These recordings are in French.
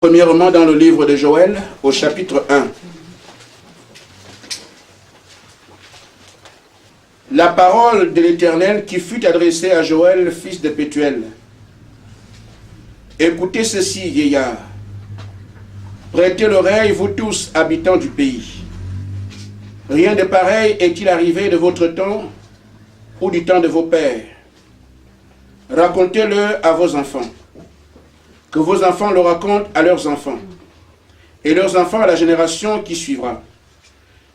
Premièrement, dans le livre de Joël, au chapitre 1. La parole de l'Éternel qui fut adressée à Joël, fils de Pétuel. Écoutez ceci, vieillard. Prêtez l'oreille, vous tous, habitants du pays. Rien de pareil est-il arrivé de votre temps ou du temps de vos pères. Racontez-le à vos enfants. Que vos enfants le racontent à leurs enfants, et leurs enfants à la génération qui suivra.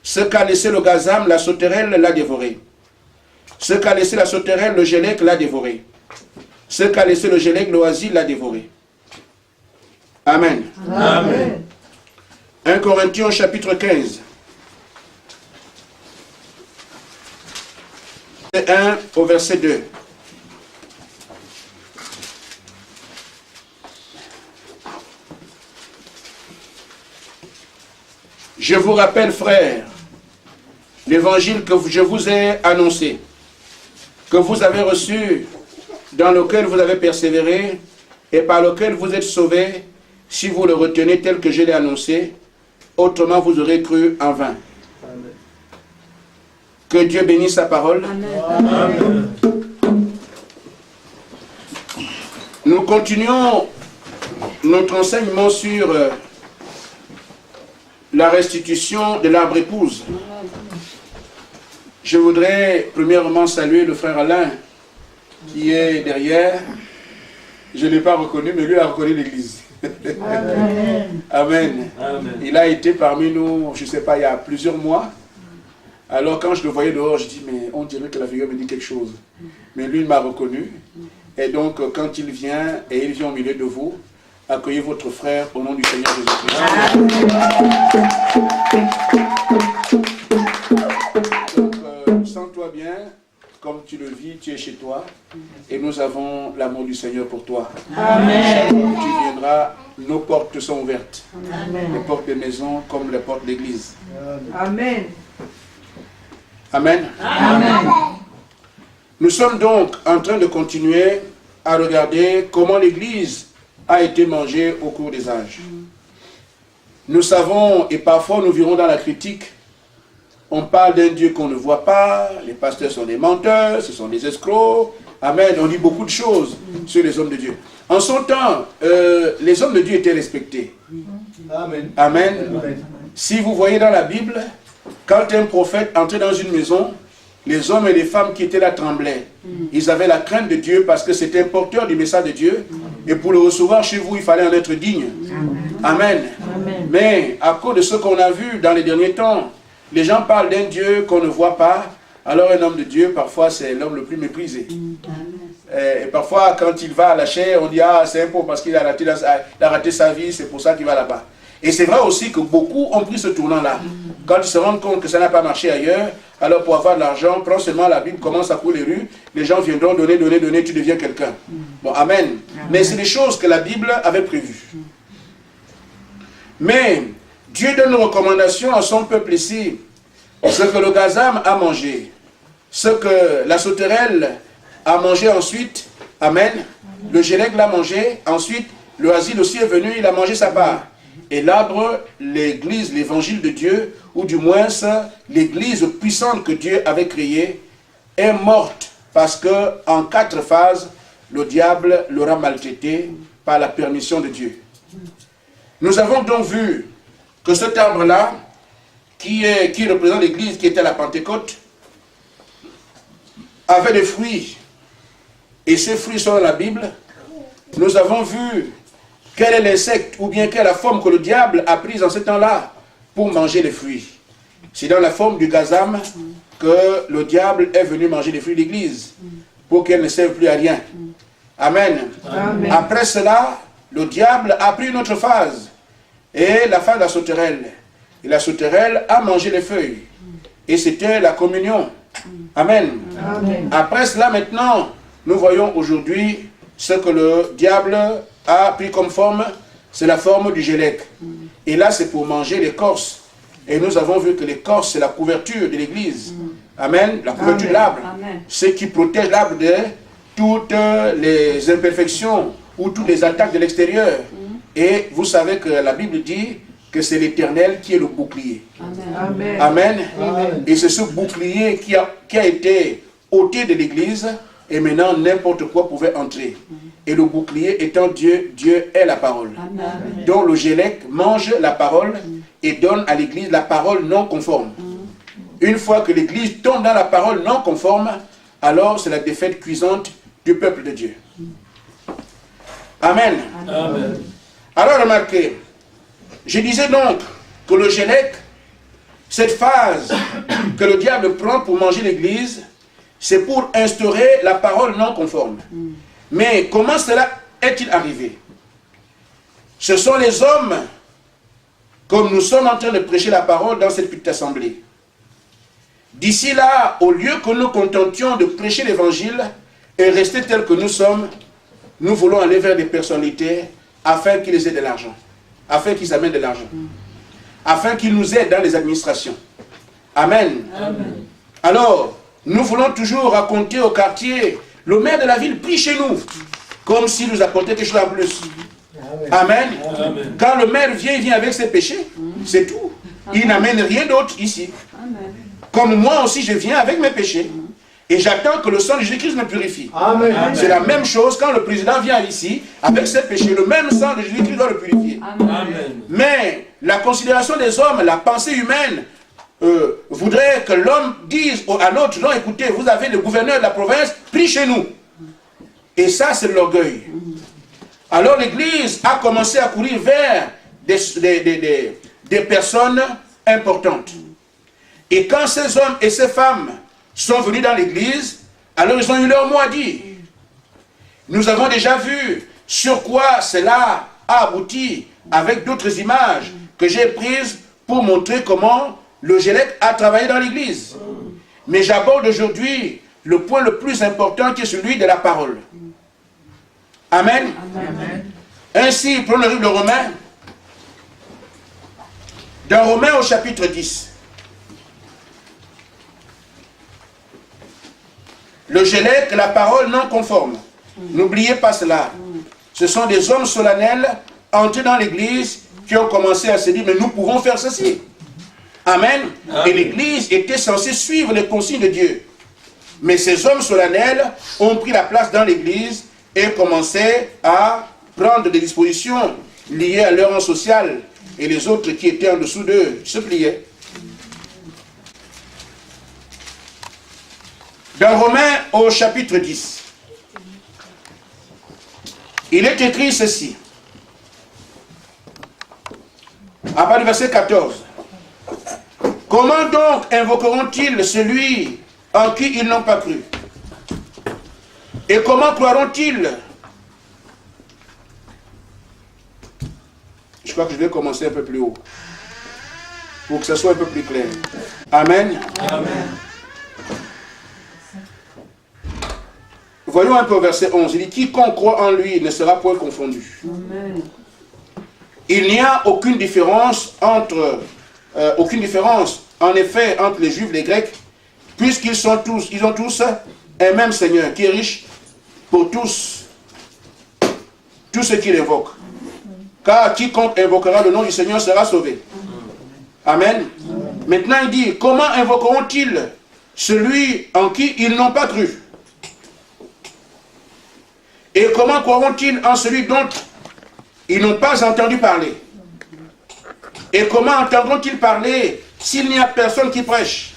Ce qu'a laissé le gazam, la sauterelle l'a dévoré. Ce qu'a laissé la sauterelle, le gélec l'a dévoré. Ce qu'a laissé le gélec, l'oasis l'a dévoré. Amen. Amen. 1 Corinthiens chapitre 15. 1 au verset 2. Je vous rappelle, frères, l'évangile que je vous ai annoncé, que vous avez reçu, dans lequel vous avez persévéré, et par lequel vous êtes sauvés, si vous le retenez tel que je l'ai annoncé, autrement vous aurez cru en vain. Amen. Que Dieu bénisse sa parole. Amen. Amen. Nous continuons notre enseignement sur la restitution de l'arbre épouse. Je voudrais premièrement saluer le frère Alain qui est derrière. Je ne l'ai pas reconnu, mais lui a reconnu l'église. Amen. Amen. Amen. Il a été parmi nous, je ne sais pas, il y a plusieurs mois. Alors quand je le voyais dehors, je dis, mais on dirait que la figure me dit quelque chose. Mais lui, il m'a reconnu. Et donc, quand il vient, et il vient au milieu de vous, accueillez votre frère au nom du Seigneur Jésus-Christ. Donc, sens-toi bien, comme tu le vis, tu es chez toi, et nous avons l'amour du Seigneur pour toi. Amen. Quand tu viendras, nos portes sont ouvertes. Amen. Les portes des maisons comme les portes d'église. Amen. Amen. Amen. Nous sommes donc en train de continuer à regarder comment l'église a été mangée au cours des âges. Nous savons, et parfois nous verrons dans la critique, on parle d'un Dieu qu'on ne voit pas, les pasteurs sont des menteurs, ce sont des escrocs. Amen. On dit beaucoup de choses sur les hommes de Dieu. En son temps, les hommes de Dieu étaient respectés. Amen. Amen. Amen. Si vous voyez dans la Bible, quand un prophète entrait dans une maison, les hommes et les femmes qui étaient là tremblaient. Ils avaient la crainte de Dieu parce que c'était un porteur du message de Dieu. Et pour le recevoir chez vous, il fallait en être digne. Amen. Amen. Mais à cause de ce qu'on a vu dans les derniers temps, les gens parlent d'un Dieu qu'on ne voit pas. Alors un homme de Dieu, parfois, c'est l'homme le plus méprisé. Et parfois, quand il va à la chair, on dit « Ah, c'est un pauvre parce qu'il a raté sa vie, c'est pour ça qu'il va là-bas. » Et c'est vrai aussi que beaucoup ont pris ce tournant-là. Quand ils se rendent compte que ça n'a pas marché ailleurs, alors pour avoir de l'argent, prends seulement la Bible, commence à couler les rues, les gens viendront donner, tu deviens quelqu'un. Bon, amen. Amen. Mais c'est des choses que la Bible avait prévues. Mais Dieu donne une recommandation à son peuple ici. Ce que le gazam a mangé, ce que la sauterelle a mangé ensuite, amen. Le gélec l'a mangé, ensuite le asile aussi est venu, il a mangé sa part. Et l'arbre, l'église, l'évangile de Dieu, ou du moins l'église puissante que Dieu avait créée, est morte parce que en 4 phases, le diable l'aura maltraité par la permission de Dieu. Nous avons donc vu que cet arbre-là, qui représente l'église qui était à la Pentecôte, avait des fruits. Et ces fruits sont dans la Bible. Nous avons vu quel est l'insecte ou bien quelle est la forme que le diable a prise en ce temps-là pour manger les fruits. C'est dans la forme du gazam que le diable est venu manger les fruits de l'église pour qu'elle ne serve plus à rien. Amen. Amen. Après cela, le diable a pris une autre phase, et la phase de la sauterelle. Et la sauterelle a mangé les feuilles. Et c'était la communion. Amen. Amen. Après cela, maintenant, nous voyons aujourd'hui ce que le diable a pris comme forme, c'est la forme du gélec. Et là, c'est pour manger l'écorce. Et nous avons vu que l'écorce, c'est la couverture de l'église. Amen. La couverture de l'arbre. Ce qui protège l'arbre de toutes les imperfections ou toutes les attaques de l'extérieur. Et vous savez que la Bible dit que c'est l'Éternel qui est le bouclier. Amen. Amen. Amen. Et c'est ce bouclier qui a été ôté de l'église, et maintenant n'importe quoi pouvait entrer. Et le bouclier étant Dieu, Dieu est la parole. Amen. Donc le Gélec mange la parole et donne à l'église la parole non conforme. Une fois que l'église tombe dans la parole non conforme, alors c'est la défaite cuisante du peuple de Dieu. Amen. Amen. Alors remarquez, je disais donc que le Gélec, cette phase que le diable prend pour manger l'église, c'est pour instaurer la parole non conforme. Mais comment cela est-il arrivé? Ce sont les hommes, comme nous sommes en train de prêcher la parole dans cette petite assemblée. D'ici là, au lieu que nous contentions de prêcher l'évangile et rester tels que nous sommes, nous voulons aller vers des personnalités afin qu'ils aient de l'argent, afin qu'ils amènent de l'argent, afin qu'ils nous aident dans les administrations. Amen. Amen. Alors, nous voulons toujours raconter au quartier, le maire de la ville prie chez nous, comme s'il nous apportait quelque chose en plus. Amen. Amen. Quand le maire vient, il vient avec ses péchés, c'est tout. Il n'amène rien d'autre ici. Amen. Comme moi aussi, je viens avec mes péchés. Et j'attends que le sang de Jésus-Christ me purifie. Amen. C'est la même chose quand le président vient ici, avec ses péchés. Le même sang de Jésus-Christ doit le purifier. Amen. Mais la considération des hommes, la pensée humaine, voudrait que l'homme dise à l'autre, non, écoutez, vous avez le gouverneur de la province, prie chez nous. Et ça, c'est l'orgueil. Alors l'Église a commencé à courir vers des personnes importantes. Et quand ces hommes et ces femmes sont venus dans l'Église, alors ils ont eu leur mot à dire. Nous avons déjà vu sur quoi cela a abouti avec d'autres images que j'ai prises pour montrer comment le Gélec a travaillé dans l'Église. Mais j'aborde aujourd'hui le point le plus important qui est celui de la parole. Amen. Amen. Ainsi, prenons le livre de Romains. Dans Romains au chapitre 10. Le Gélec, la parole non conforme. N'oubliez pas cela. Ce sont des hommes solennels entrés dans l'église qui ont commencé à se dire, mais nous pouvons faire ceci. Amen. Et l'église était censée suivre les consignes de Dieu. Mais ces hommes solennels ont pris la place dans l'église et commençaient à prendre des dispositions liées à leur rang social. Et les autres qui étaient en dessous d'eux se pliaient. Dans Romains au chapitre 10, il est écrit ceci. À partir du verset 14. Comment donc invoqueront-ils celui en qui ils n'ont pas cru? Et comment croiront-ils? Je crois que je vais commencer un peu plus haut, pour que ce soit un peu plus clair. Amen. Amen. Voyons un peu au verset 11. Il dit, quiconque croit en lui ne sera point confondu. Amen. Il n'y a aucune différence en effet entre les Juifs et les Grecs, puisqu'ils ont tous un même Seigneur qui est riche pour tous ceux qui l'invoquent. Car quiconque invoquera le nom du Seigneur sera sauvé. Amen. Maintenant il dit, comment invoqueront-ils celui en qui ils n'ont pas cru? Et comment croiront-ils en celui dont ils n'ont pas entendu parler? Et comment entendront-ils parler s'il n'y a personne qui prêche?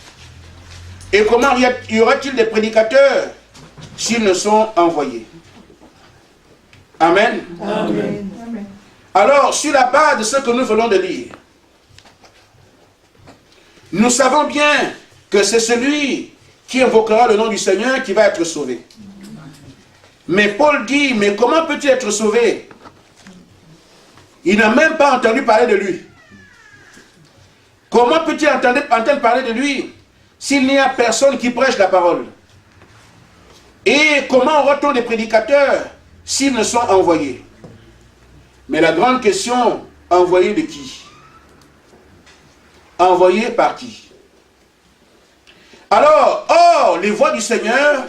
Et comment y aura-t-il des prédicateurs s'ils ne sont envoyés? Amen. Amen. Alors, sur la base de ce que nous venons de dire, nous savons bien que c'est celui qui invoquera le nom du Seigneur qui va être sauvé. Mais Paul dit, mais comment peut-il être sauvé? Il n'a même pas entendu parler de lui. Comment peut-il entendre parler de lui s'il n'y a personne qui prêche la parole? Et comment aura-t-on des prédicateurs s'ils ne sont envoyés? Mais la grande question, envoyés de qui? Envoyés par qui? Alors, or, les voies du Seigneur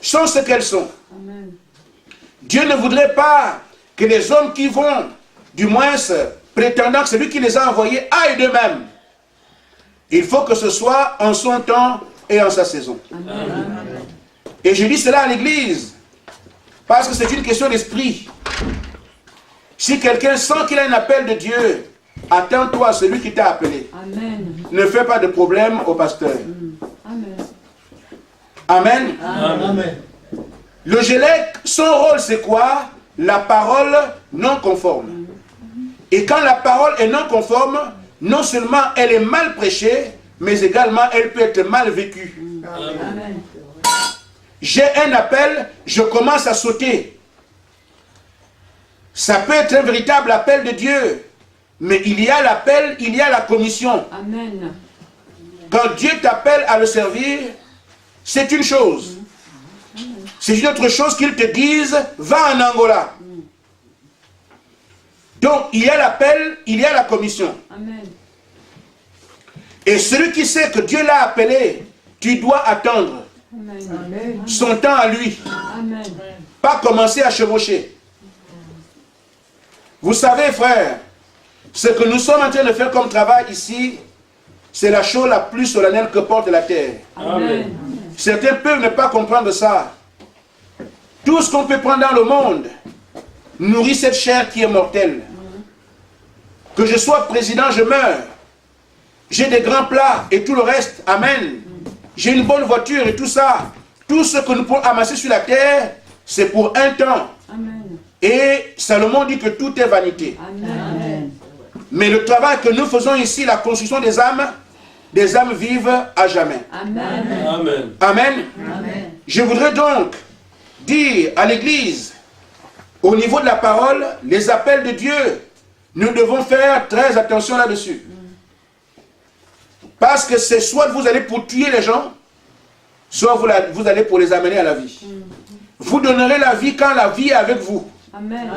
sont ce qu'elles sont. Amen. Dieu ne voudrait pas que les hommes qui vont du moins prétendant que celui qui les a envoyés aille d'eux-mêmes. Il faut que ce soit en son temps et en sa saison. Amen. Et je dis cela à l'église, parce que c'est une question d'esprit. Si quelqu'un sent qu'il a un appel de Dieu, attends-toi à celui qui t'a appelé. Amen. Ne fais pas de problème au pasteur. Amen. Amen. Amen. Le Gélec, son rôle c'est quoi? La parole non conforme. Et quand la parole est non conforme, non seulement elle est mal prêchée, mais également elle peut être mal vécue. Amen. J'ai un appel, je commence à sauter. Ça peut être un véritable appel de Dieu. Mais il y a l'appel, il y a la commission. Amen. Quand Dieu t'appelle à le servir, c'est une chose. C'est une autre chose qu'il te dise, va en Angola. Donc, il y a l'appel, il y a la commission. Amen. Et celui qui sait que Dieu l'a appelé, tu dois attendre Amen. son temps à lui. Amen. Pas commencer à chevaucher. Vous savez, frère, ce que nous sommes en train de faire comme travail ici, c'est la chose la plus solennelle que porte la terre. Amen. Certains peuvent ne pas comprendre ça. Tout ce qu'on peut prendre dans le monde nourrit cette chair qui est mortelle. Que je sois président, je meurs. J'ai des grands plats et tout le reste, amen. J'ai une bonne voiture et tout ça. Tout ce que nous pouvons amasser sur la terre, c'est pour un temps. Amen. Et Salomon dit que tout est vanité. Amen. Mais le travail que nous faisons ici, la construction des âmes vivent à jamais. Amen. Amen. Amen. Amen. Je voudrais donc dire à l'Église, au niveau de la parole, les appels de Dieu, nous devons faire très attention là-dessus. Parce que c'est soit vous allez pour tuer les gens, soit vous allez pour les amener à la vie. Vous donnerez la vie quand la vie est avec vous. Amen.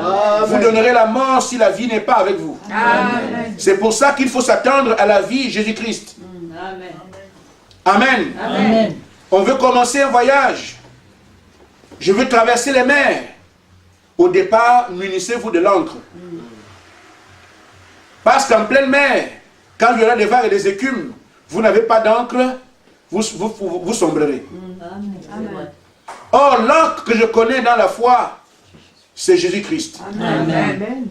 Vous donnerez la mort si la vie n'est pas avec vous. Amen. C'est pour ça qu'il faut s'attendre à la vie Jésus-Christ. Amen. Amen. Amen. On veut commencer un voyage. Je veux traverser les mers. Au départ, munissez-vous de l'encre. Parce qu'en pleine mer, quand il y aura des vagues et des écumes, vous n'avez pas d'encre, vous sombrerez. Amen. Or, l'encre que je connais dans la foi, c'est Jésus-Christ Amen.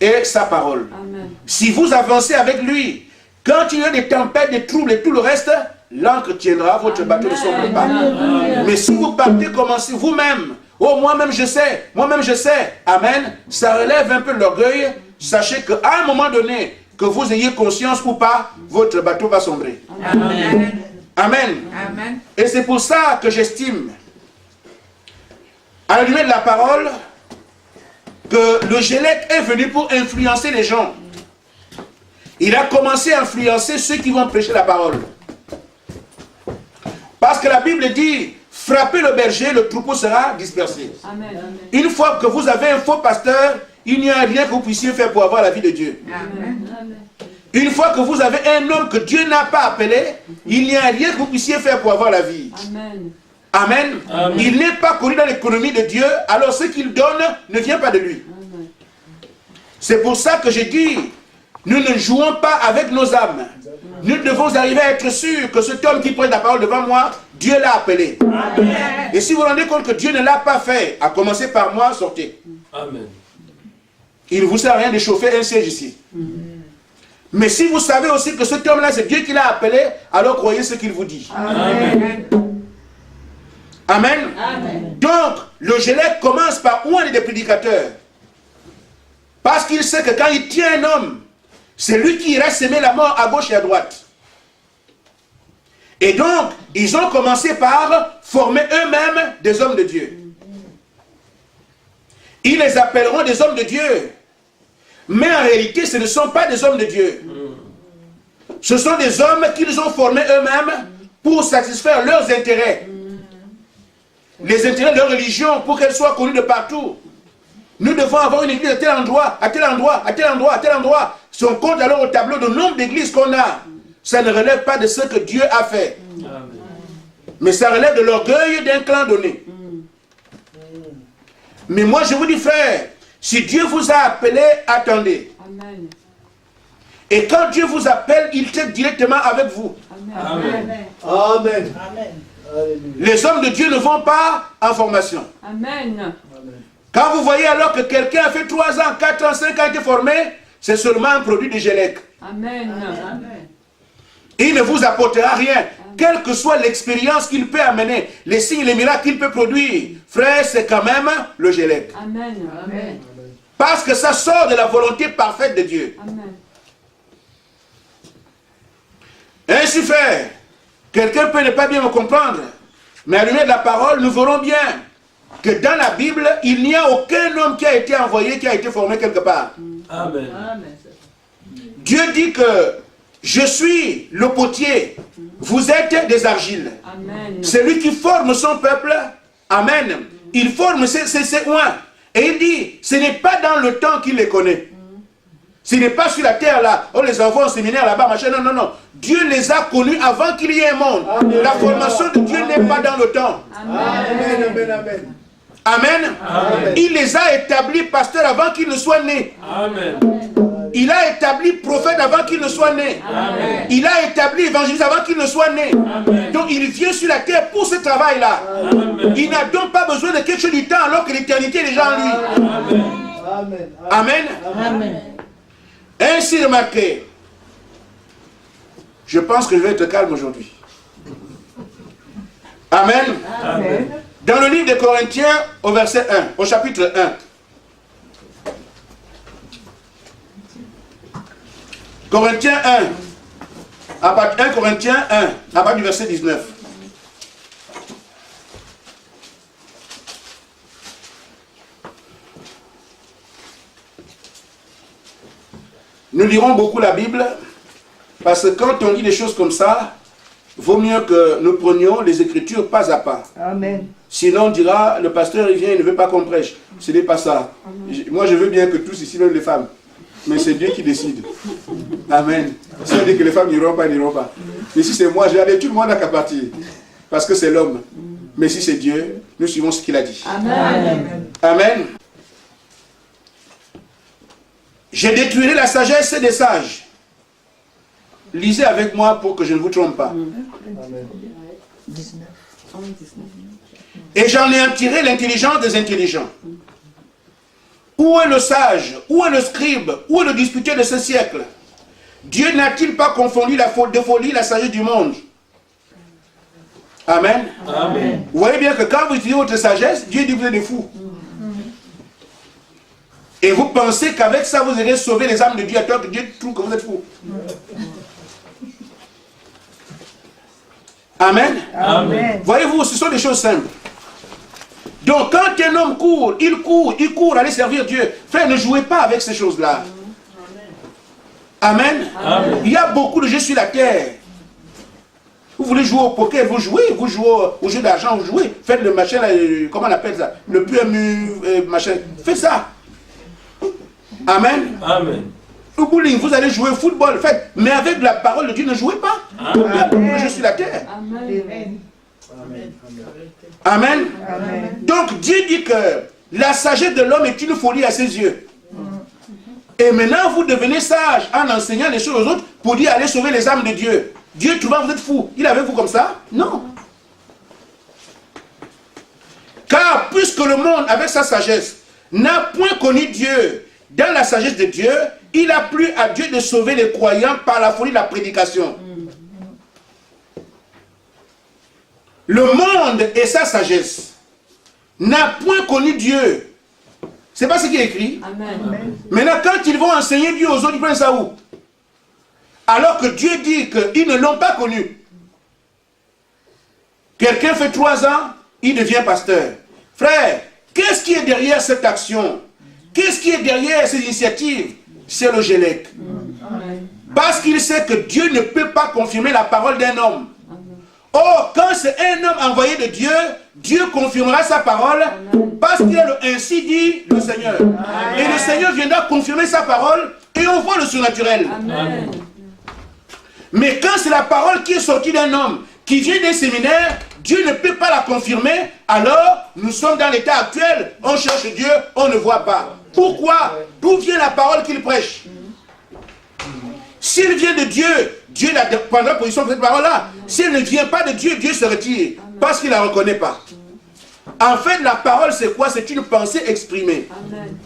et sa parole. Amen. Si vous avancez avec lui, quand il y a des tempêtes, des troubles et tout le reste, l'encre tiendra, votre bateau ne sombre pas. Amen. Mais si vous partez, commencez vous-même. Oh, moi-même je sais, amen, ça relève un peu l'orgueil. Sachez qu'à un moment donné, que vous ayez conscience ou pas, votre bateau va sombrer. Amen. Amen. Amen. Et c'est pour ça que j'estime, à la lumière de la parole, que le Gélec est venu pour influencer les gens. Il a commencé à influencer ceux qui vont prêcher la parole. Parce que la Bible dit, frappez le berger, le troupeau sera dispersé. Amen. Une fois que vous avez un faux pasteur, il n'y a rien que vous puissiez faire pour avoir la vie de Dieu. Amen. Une fois que vous avez un homme que Dieu n'a pas appelé, il n'y a rien que vous puissiez faire pour avoir la vie. Amen. Amen. Amen. Il n'est pas connu dans l'économie de Dieu, alors ce qu'il donne ne vient pas de lui. Amen. C'est pour ça que j'ai dit, nous ne jouons pas avec nos âmes. Nous devons arriver à être sûrs que cet homme qui prête la parole devant moi, Dieu l'a appelé. Amen. Et si vous vous rendez compte que Dieu ne l'a pas fait, à commencer par moi, sortez. Amen. Il ne vous sert à rien de chauffer un siège ici. Mais si vous savez aussi que cet homme-là, c'est Dieu qui l'a appelé, alors croyez ce qu'il vous dit. Amen. Amen. Amen. Donc, le Gélec commence par un des prédicateurs. Parce qu'il sait que quand il tient un homme, c'est lui qui ira s'aimer la mort à gauche et à droite. Et donc, ils ont commencé par former eux-mêmes des hommes de Dieu. Ils les appelleront des hommes de Dieu. Mais en réalité, ce ne sont pas des hommes de Dieu. Ce sont des hommes qu'ils ont formés eux-mêmes pour satisfaire leurs intérêts. Les intérêts de leur religion, pour qu'elle soit connue de partout. Nous devons avoir une église à tel endroit, à tel endroit, à tel endroit, à tel endroit. Si on compte alors au tableau le nombre d'églises qu'on a, ça ne relève pas de ce que Dieu a fait. Amen. Mais ça relève de l'orgueil d'un clan donné. Mais moi je vous dis frère, Si Dieu vous a appelé, attendez. Amen. Et quand Dieu vous appelle, il traite directement avec vous. Amen. Amen. Amen. Les hommes de Dieu ne vont pas en formation. Amen. Quand vous voyez alors que quelqu'un a fait 3 ans, 4 ans, 5 ans, été formé, c'est seulement un produit de Gélec. Amen. Il ne vous apportera rien, quelle que soit l'expérience qu'il peut amener, les signes et les miracles qu'il peut produire. Frère, c'est quand même le Gélec. Amen. Amen. Parce que ça sort de la volonté parfaite de Dieu. Amen. Ainsi fait, quelqu'un peut ne pas bien me comprendre, mais à la lumière de la parole, nous verrons bien que dans la Bible, il n'y a aucun homme qui a été envoyé, qui a été formé quelque part. Amen. Dieu dit que je suis le potier, vous êtes des argiles. Amen. C'est lui qui forme son peuple. Amen. Il forme ses oins. Et il dit, ce n'est pas dans le temps qu'il les connaît. Ce n'est pas sur la terre là, on les envoie au séminaire là-bas, machin. Non, non, non. Dieu les a connus avant qu'il y ait un monde. Amen. La formation de Dieu n'est pas dans le temps. Amen. Amen. Amen. Amen. Amen. Il les a établis pasteurs avant qu'ils ne soient nés. Amen. Il a établi prophète avant qu'il ne soit né. Amen. Il a établi évangéliste avant qu'il ne soit né. Amen. Donc il vient sur la terre pour ce travail-là. Il n'a donc pas besoin de quelque chose du temps alors que l'éternité est déjà en lui. Amen. Amen. Amen. Amen. Ainsi remarqué, je pense que je vais être calme aujourd'hui. Amen. Amen. Dans le livre de Corinthiens, au verset 1, au chapitre 1. Corinthiens 1. 1 Corinthiens 1, à partir du verset 19. Nous lirons beaucoup la Bible, parce que quand on lit des choses comme ça, vaut mieux que nous prenions les Écritures pas à pas. Amen. Sinon on dira, le pasteur il vient, il ne veut pas qu'on prêche. Ce n'est pas ça. Moi je veux bien que tous ici, même les femmes, mais c'est Dieu qui décide. Amen. Si on dit que les femmes n'iront pas, ils n'iront pas. Mais si c'est moi, je vais aller, tout le monde n'a qu'à partir. Parce que c'est l'homme. Mais si c'est Dieu, nous suivons ce qu'il a dit. Amen. Amen. Je détruirai la sagesse des sages. Lisez avec moi pour que je ne vous trompe pas. Et j'en ai tiré l'intelligence des intelligents. Où est le sage? Où est le scribe? Où est le disputé de ce siècle? Dieu n'a-t-il pas confondu la faute de folie, la sagesse du monde? Amen. Amen. Vous voyez bien que quand vous utilisez votre sagesse, Dieu dit que vous êtes des fous. Et vous pensez qu'avec ça, vous allez sauver les âmes de Dieu, alors que Dieu trouve que vous êtes fous. Amen. Amen. Voyez-vous, ce sont des choses simples. Donc, quand un homme court, il court, aller servir Dieu. Frère, ne jouez pas avec ces choses-là. Amen. Amen. Il y a beaucoup de jeux sur la terre. Vous voulez jouer au poker, vous jouez au jeu d'argent, vous jouez. Faites le machin, comment on appelle ça? Le PMU, machin. Faites ça. Amen. Amen. Au bowling, vous allez jouer au football, faites. Mais avec la parole de Dieu, ne jouez pas. Il y a beaucoup de jeux sur la terre. Amen. Amen. Donc Dieu dit que la sagesse de l'homme est une folie à ses yeux. Et maintenant vous devenez sage en enseignant les choses aux autres pour dire allez sauver les âmes de Dieu. Dieu trouvant vous êtes fou. Il est avec vous comme ça? Non. Car puisque le monde avec sa sagesse n'a point connu Dieu, dans la sagesse de Dieu, il a plu à Dieu de sauver les croyants par la folie de la prédication. Le monde et sa sagesse n'a point connu Dieu. C'est pas ce qui est écrit. Amen. Maintenant, quand ils vont enseigner Dieu aux autres, ils prennent ça où? Alors que Dieu dit qu'ils ne l'ont pas connu. Quelqu'un fait 3 ans, il devient pasteur. Frère, qu'est-ce qui est derrière cette action? Qu'est-ce qui est derrière ces initiatives? C'est le Gélec. Parce qu'il sait que Dieu ne peut pas confirmer la parole d'un homme. Or, quand c'est un homme envoyé de Dieu, Dieu confirmera sa parole parce qu'il a le ainsi dit le Seigneur. Et le Seigneur viendra confirmer sa parole et on voit le surnaturel. Amen. Mais quand c'est la parole qui est sortie d'un homme, qui vient d'un séminaire, Dieu ne peut pas la confirmer, alors nous sommes dans l'état actuel, on cherche Dieu, on ne voit pas. Pourquoi? D'où vient la parole qu'il prêche? S'il vient de Dieu, Dieu prendra position pour cette parole-là. Si elle ne vient pas de Dieu, Dieu se retire. Parce qu'il ne la reconnaît pas. En fait, la parole, c'est quoi? C'est une pensée exprimée. Amen.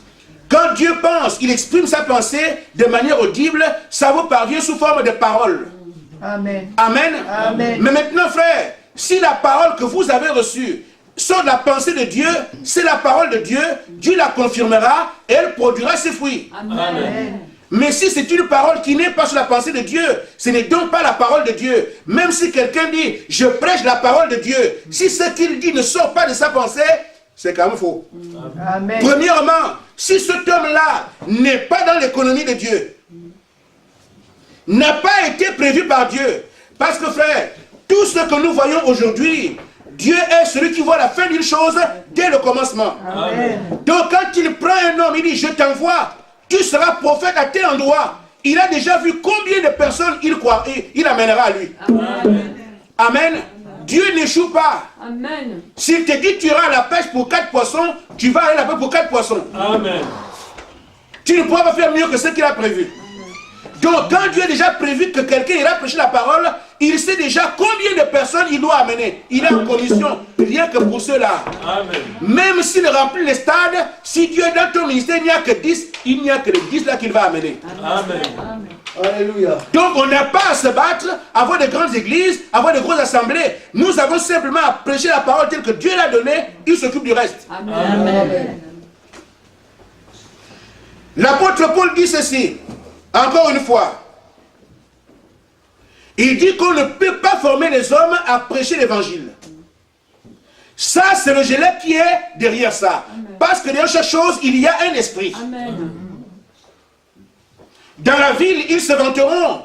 Quand Dieu pense, il exprime sa pensée de manière audible, ça vous parvient sous forme de parole. Amen. Amen. Amen. Mais maintenant, frère, si la parole que vous avez reçue sort de la pensée de Dieu, c'est la parole de Dieu, Dieu la confirmera et elle produira ses fruits. Amen. Amen. Mais si c'est une parole qui n'est pas sur la pensée de Dieu, ce n'est donc pas la parole de Dieu. Même si quelqu'un dit, je prêche la parole de Dieu, si ce qu'il dit ne sort pas de sa pensée, c'est quand même faux. Amen. Premièrement, si cet homme-là n'est pas dans l'économie de Dieu, n'a pas été prévu par Dieu, parce que frère, tout ce que nous voyons aujourd'hui, Dieu est celui qui voit la fin d'une chose dès le commencement. Amen. Donc quand il prend un homme, il dit, je t'envoie, tu seras prophète à tel endroit. Il a déjà vu combien de personnes il amènera à lui. Amen. Amen. Dieu n'échoue pas. Amen. S'il te dit tu iras à la pêche pour 4 poissons, tu vas aller à la pêche pour 4 poissons. Amen. Tu ne pourras pas faire mieux que ce qu'il a prévu. Donc quand Dieu a déjà prévu que quelqu'un ira prêcher la parole, il sait déjà combien de personnes il doit amener. Il est en commission, rien que pour ceux-là. Amen. Même s'il remplit les stades, si Dieu est dans ton ministère, il n'y a que 10, il n'y a que les 10 là qu'il va amener. Amen. Alléluia. Donc on n'a pas à se battre, avoir de grandes églises, avoir de grosses assemblées. Nous avons simplement à prêcher la parole telle que Dieu l'a donnée, il s'occupe du reste. Amen. Amen. L'apôtre Paul dit ceci, encore une fois. Il dit qu'on ne peut pas former les hommes à prêcher l'évangile. Ça, c'est le gelé qui est derrière ça. Parce que derrière chaque chose, il y a un esprit. Amen. Dans la ville, ils se vanteront.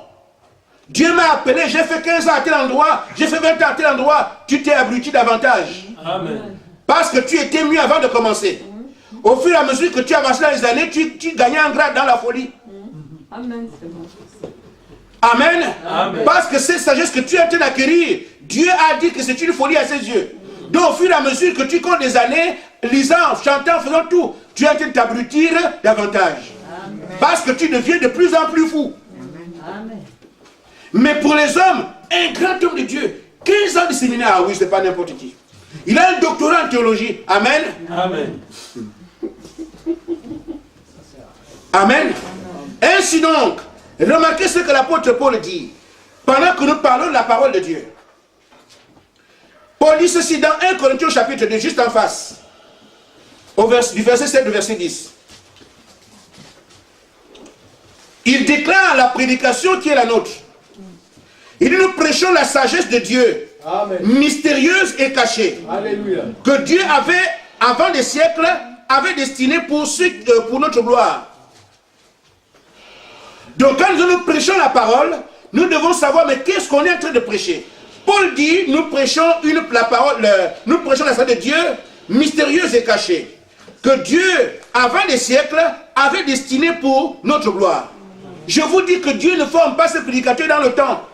Dieu m'a appelé, j'ai fait 15 ans à tel endroit, j'ai fait 20 ans à tel endroit. Tu t'es abruti davantage. Amen. Parce que tu étais mieux avant de commencer. Au fur et à mesure que tu avances dans les années, tu gagnais un grade dans la folie. Amen. C'est bon. Amen. Amen. Parce que cette sagesse que tu es en train d'acquérir, Dieu a dit que c'est une folie à ses yeux. Donc au fur et à mesure que tu comptes des années, lisant, chantant, faisant tout, tu es en train de t'abrutir davantage. Amen. Parce que tu deviens de plus en plus fou. Amen. Mais pour les hommes, un grand homme de Dieu, 15 ans de séminaire, ah oui, c'est pas n'importe qui. Il a un doctorat en théologie. Amen. Amen. Amen. Ainsi donc, remarquez ce que l'apôtre Paul dit. Pendant que nous parlons de la parole de Dieu. Paul dit ceci dans 1 Corinthiens chapitre 2, juste en face. Du verset 7 au verset 10. Il déclare la prédication qui est la nôtre. Il dit, nous prêchons la sagesse de Dieu. Amen. Mystérieuse et cachée. Alléluia. Que Dieu avait, avant des siècles, avait destiné pour notre gloire. Donc quand nous prêchons la parole, nous devons savoir, mais qu'est-ce qu'on est en train de prêcher? Paul dit, nous prêchons nous prêchons la sagesse de Dieu, mystérieuse et cachée. Que Dieu, avant des siècles, avait destiné pour notre gloire. Je vous dis que Dieu ne forme pas ses prédicateurs dans le temps.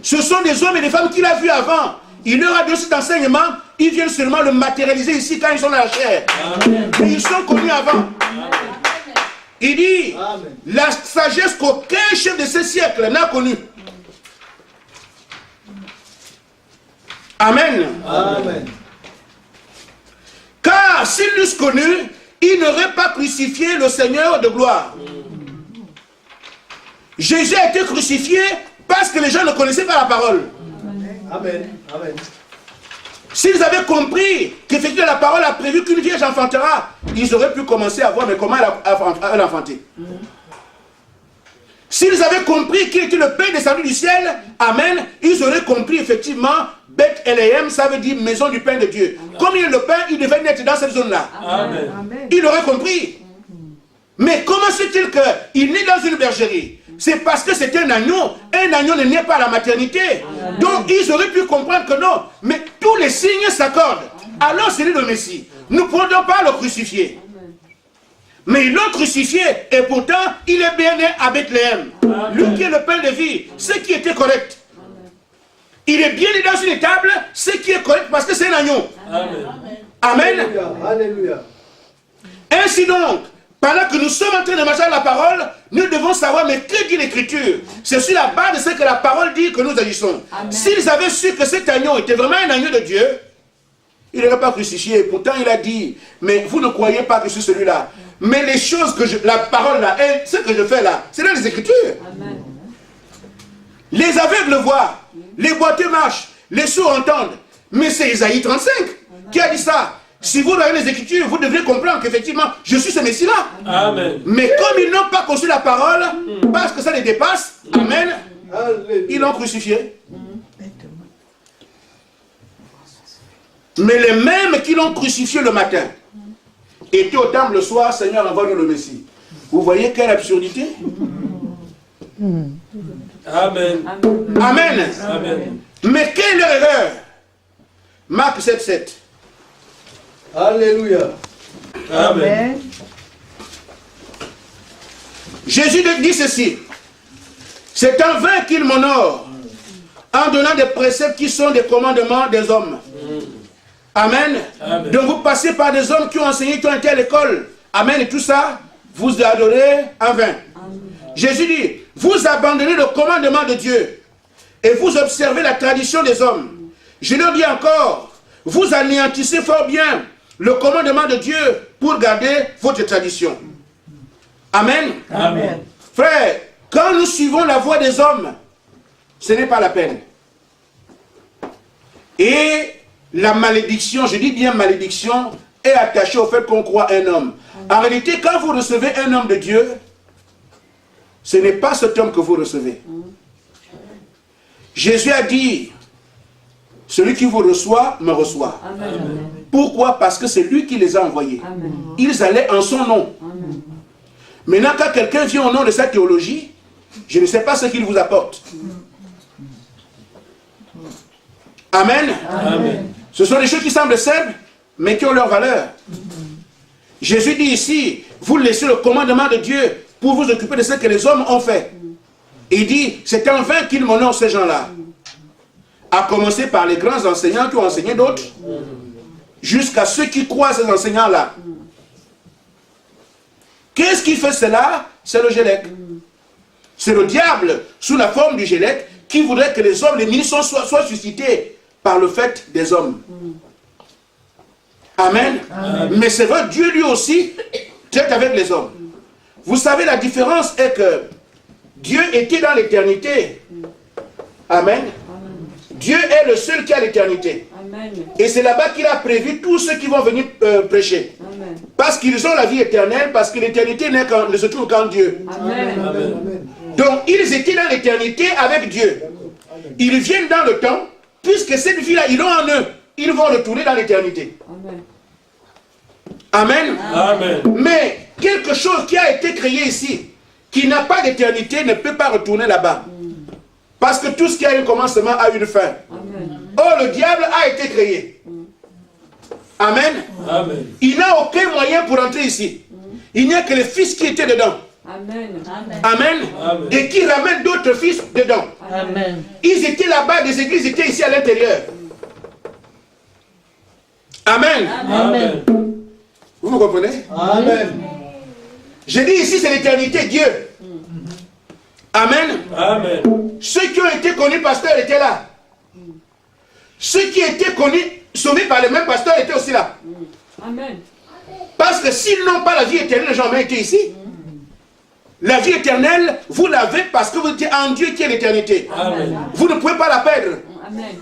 Ce sont des hommes et des femmes qu'il a vus avant. Il leur a donné cet enseignement, ils viennent seulement le matérialiser ici quand ils sont dans la chair. Amen. Mais ils sont connus avant. Il dit, Amen. la sagesse qu'aucun chef de ce siècle n'a connue. Amen. Amen. Car s'ils l'eussent connu, ils n'auraient pas crucifié le Seigneur de gloire. Jésus a été crucifié parce que les gens ne connaissaient pas la parole. Amen. Amen. S'ils avaient compris qu'effectivement la parole a prévu qu'une vierge enfantera, ils auraient pu commencer à voir mais comment elle a enfanté. S'ils avaient compris qu'il était le pain descendu du ciel, amen, ils auraient compris effectivement, Beth-Eléem, ça veut dire maison du pain de Dieu. Comme il est le pain, il devait naître dans cette zone-là. Amen. Amen. Il aurait compris. Mais comment c'est-il qu'il naît dans une bergerie? C'est parce que c'est un agneau. Un agneau ne naît pas à la maternité. Donc ils auraient pu comprendre que non. Mais tous les signes s'accordent. Alors c'est lui le Messie. Nous ne pouvons pas le crucifier. Mais ils l'ont crucifié. Et pourtant, il est bien né à Bethléem. Lui qui est le pain de vie. Ce qui était correct. Il est bien né dans une étable. Ce qui est correct parce que c'est un agneau. Amen. Amen. Alléluia. Alléluia. Ainsi donc, Pendant que nous sommes en train de marcher à la parole, nous devons savoir, mais que dit l'Écriture? C'est sur la base de ce que la parole dit que nous agissons. S'ils avaient su que cet agneau était vraiment un agneau de Dieu, il n'aurait pas crucifié. Pourtant, il a dit, mais vous ne croyez pas que c'est celui-là. Mais les choses que la parole là, et ce que je fais là, c'est dans les Écritures. Amen. Les aveugles voient, les boiteux marchent, les sourds entendent. Mais c'est Isaïe 35 qui a dit ça. Si vous regardez les Écritures, vous devez comprendre qu'effectivement, je suis ce Messie-là. Amen. Mais comme ils n'ont pas conçu la parole, parce que ça les dépasse, amen, ils l'ont crucifié. Mais les mêmes qui l'ont crucifié le matin, étaient au temple le soir, Seigneur, envoie-nous le Messie. Vous voyez quelle absurdité? Amen. Amen. Amen. Mais quelle erreur? Marc 7,7. Alléluia. Amen. Jésus dit ceci. C'est en vain qu'il m'honore, en donnant des préceptes qui sont des commandements des hommes. Amen. Amen. Donc vous passez par des hommes qui ont enseigné, qui ont été à l'école. Amen. Et tout ça, vous adorez en vain. Jésus dit, vous abandonnez le commandement de Dieu et vous observez la tradition des hommes. Je leur dis encore, vous anéantissez fort bien le commandement de Dieu pour garder votre tradition. Amen. Amen. Frère, quand nous suivons la voie des hommes, ce n'est pas la peine. Et la malédiction, je dis bien malédiction, est attachée au fait qu'on croit un homme. En réalité, quand vous recevez un homme de Dieu, ce n'est pas cet homme que vous recevez. Jésus a dit, celui qui vous reçoit, me reçoit. Amen. Pourquoi? Parce que c'est lui qui les a envoyés. Amen. Ils allaient en son nom. Amen. Maintenant, quand quelqu'un vient au nom de sa théologie, je ne sais pas ce qu'il vous apporte. Amen. Amen. Ce sont des choses qui semblent simples, mais qui ont leur valeur. Jésus dit ici, vous laissez le commandement de Dieu pour vous occuper de ce que les hommes ont fait. Il dit, c'est en vain qu'ils m'honorent ces gens-là. À commencer par les grands enseignants qui ont enseigné d'autres, jusqu'à ceux qui croient ces enseignants-là. Qu'est-ce qui fait cela? C'est le Gélec. C'est le diable, sous la forme du Gélec, qui voudrait que les hommes, les ministres soient suscités par le fait des hommes. Amen. Amen. Mais c'est vrai, Dieu lui aussi traite avec les hommes. Vous savez, la différence est que Dieu était dans l'éternité. Amen. Dieu est le seul qui a l'éternité. Et c'est là-bas qu'il a prévu tous ceux qui vont venir prêcher. Amen. Parce qu'ils ont la vie éternelle, parce que l'éternité ne se trouve qu'en Dieu. Amen. Amen. Donc ils étaient dans l'éternité avec Dieu. Ils viennent dans le temps, puisque cette vie-là, ils l'ont en eux. Ils vont retourner dans l'éternité. Amen. Amen. Mais quelque chose qui a été créé ici, qui n'a pas d'éternité, ne peut pas retourner là-bas. Parce que tout ce qui a un commencement a une fin. Or, le diable a été créé. Amen. Amen. Il n'a aucun moyen pour entrer ici. Il n'y a que les fils qui étaient dedans. Amen. Amen. Amen. Et qui ramènent d'autres fils dedans. Amen. Ils étaient là-bas, des églises étaient ici à l'intérieur. Amen. Amen. Vous me comprenez? Amen. Je dis ici, c'est l'éternité, Dieu. Amen. Amen. Ceux qui ont été connus pasteurs étaient là. Ceux qui étaient connus, sauvés par les mêmes pasteurs étaient aussi là. Amen. Parce que s'ils n'ont pas la vie éternelle, les gens ont été ici. La vie éternelle, vous l'avez parce que vous êtes en Dieu qui est l'éternité. Amen. Vous ne pouvez pas la perdre. Amen.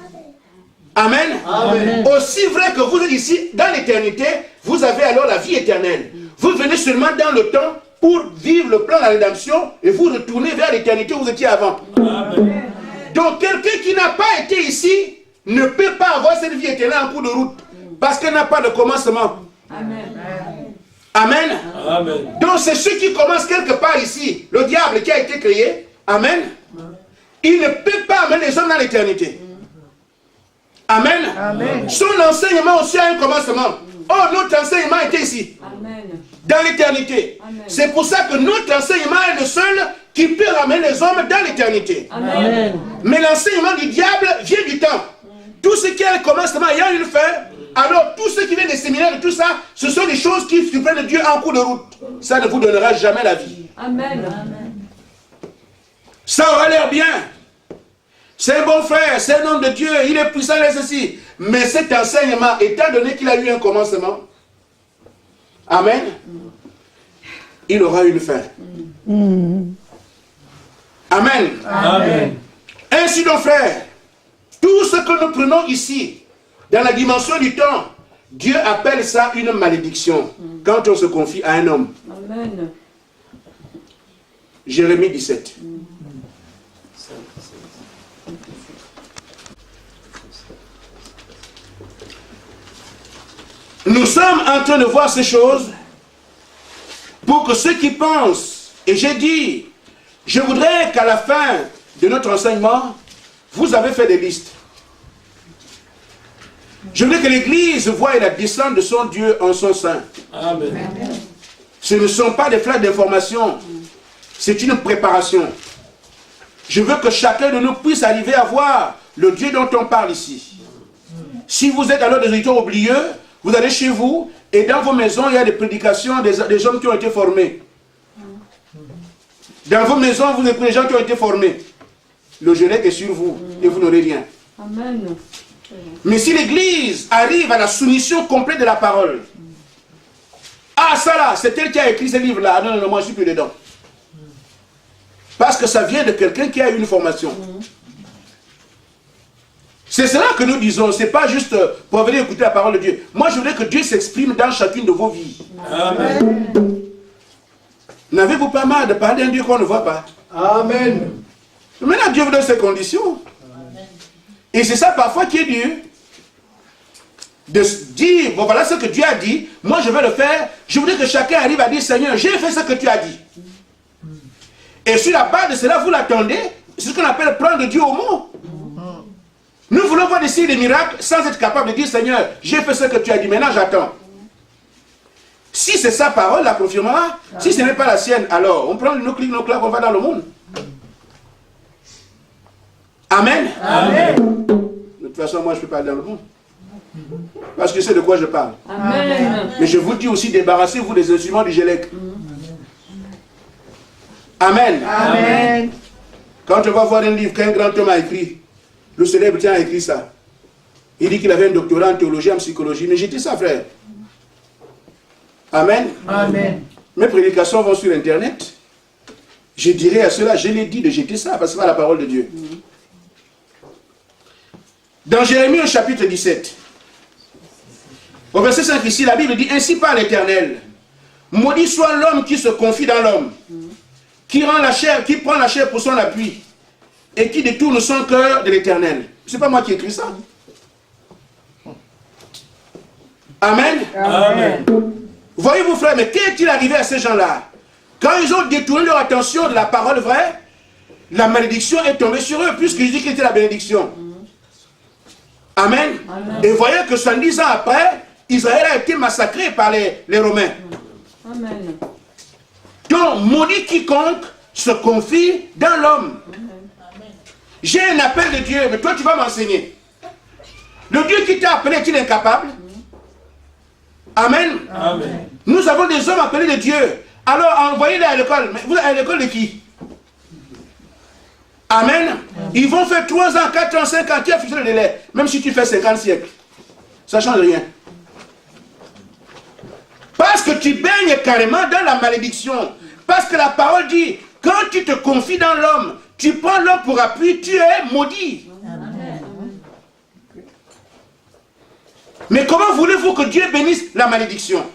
Amen. Amen. Aussi vrai que vous êtes ici dans l'éternité, vous avez alors la vie éternelle. Vous venez seulement dans le temps pour vivre le plan de la rédemption et vous retournez vers l'éternité où vous étiez avant. Amen. Donc quelqu'un qui n'a pas été ici ne peut pas avoir cette vie éternelle en cours de route parce qu'elle n'a pas de commencement. Amen. Amen. Amen. Donc c'est ceux qui commencent quelque part ici, le diable qui a été créé. Amen. Il ne peut pas amener les hommes dans l'éternité. Amen. Amen. Son enseignement aussi a un commencement. Oh, notre enseignement était ici, Amen. dans l'éternité. C'est pour ça que notre enseignement est le seul qui peut ramener les hommes dans l'éternité. Amen. Mais l'enseignement du diable vient du temps. Tout ce qui a un commencement, il y a une fin. Alors, tous ceux qui viennent des séminaires et tout ça, ce sont des choses qui surprennent Dieu en cours de route. Ça ne vous donnera jamais la vie. Amen. Ça aura l'air bien. C'est un bon frère, c'est un homme de Dieu, il est puissant, il est ceci. Mais cet enseignement, étant donné qu'il a eu un commencement, amen, il aura une fin. Amen. Amen. Ainsi donc, frère, tout ce que nous prenons ici, dans la dimension du temps, Dieu appelle ça une malédiction, quand on se confie à un homme. Amen. Jérémie 17. Nous sommes en train de voir ces choses pour que ceux qui pensent, et j'ai dit, je voudrais qu'à la fin de notre enseignement, vous avez fait des listes. Je voudrais que l'Église voie la descente de son Dieu en son sein. Amen. Ce ne sont pas des flashs d'information, c'est une préparation. Je veux que chacun de nous puisse arriver à voir le Dieu dont on parle ici. Si vous êtes alors des auditeurs oublieux, vous allez chez vous et dans vos maisons, il y a des prédications des hommes qui ont été formés. Dans vos maisons, vous écoutez des gens qui ont été formés. Le gelé est sur vous et vous n'aurez rien. Amen. Mais si l'Église arrive à la soumission complète de la parole, ah ça là, c'est elle qui a écrit ce livre-là. Ah, non, moi je ne suis plus dedans. Parce que ça vient de quelqu'un qui a eu une formation. C'est cela que nous disons, c'est pas juste pour venir écouter la parole de Dieu. Moi je voudrais que Dieu s'exprime dans chacune de vos vies. Amen. N'avez-vous pas marre de parler d'un Dieu qu'on ne voit pas? Amen. Maintenant Dieu vous donne ses conditions. Et c'est ça parfois qui est dur. De se dire, bon voilà ce que Dieu a dit, moi je vais le faire. Je voudrais que chacun arrive à dire, Seigneur, j'ai fait ce que tu as dit. Et sur la base de cela, vous l'attendez. C'est ce qu'on appelle prendre Dieu au mot. Nous voulons voir des signes des miracles sans être capable de dire, Seigneur, j'ai fait ce que tu as dit, maintenant j'attends. Si c'est sa parole, la confirmera. Si ce n'est pas la sienne, alors on prend nos clics, nos claques, on va dans le monde. Amen. Amen. De toute façon, moi je ne peux pas aller dans le monde. Parce que je sais de quoi je parle. Amen. Mais je vous dis aussi, débarrassez-vous des instruments du Gélec. Amen. Amen. Quand on va voir un livre qu'un grand homme a écrit, le célèbre tient a écrit ça. Il dit qu'il avait un doctorat en théologie, en psychologie. Mais j'ai dit ça, frère. Amen. Amen. Mes prédications vont sur Internet. Je dirais à cela, je l'ai dit de jeter ça, parce que c'est pas la parole de Dieu. Dans Jérémie au chapitre 17, au verset 5 ici, la Bible dit, ainsi parle l'Éternel. Maudit soit l'homme qui se confie dans l'homme, qui prend la chair pour son appui, et qui détourne son cœur de l'Éternel. C'est pas moi qui écris ça. Amen. Amen. Voyez-vous, frère, mais qu'est-il arrivé à ces gens-là? Quand ils ont détourné leur attention de la parole vraie, la malédiction est tombée sur eux, puisque je dis qu'il était la bénédiction. Amen. Amen. Et voyez que 70 ans après, Israël a été massacré par les Romains. Amen. Donc, maudit quiconque se confie dans l'homme. J'ai un appel de Dieu, mais toi tu vas m'enseigner. Le Dieu qui t'a appelé est-il incapable? Amen. Amen. Nous avons des hommes appelés de Dieu. Alors envoyez-les à l'école. Mais vous êtes à l'école de qui? Amen. Ils vont faire 3 ans, 4 ans, 5 ans. Qui a fixé le délai? Même si tu fais 50 siècles. Ça ne change rien. Parce que tu baignes carrément dans la malédiction. Parce que la parole dit, quand tu te confies dans l'homme, tu prends l'homme pour appui, tu es maudit. Amen. Mais comment voulez-vous que Dieu bénisse la malédiction?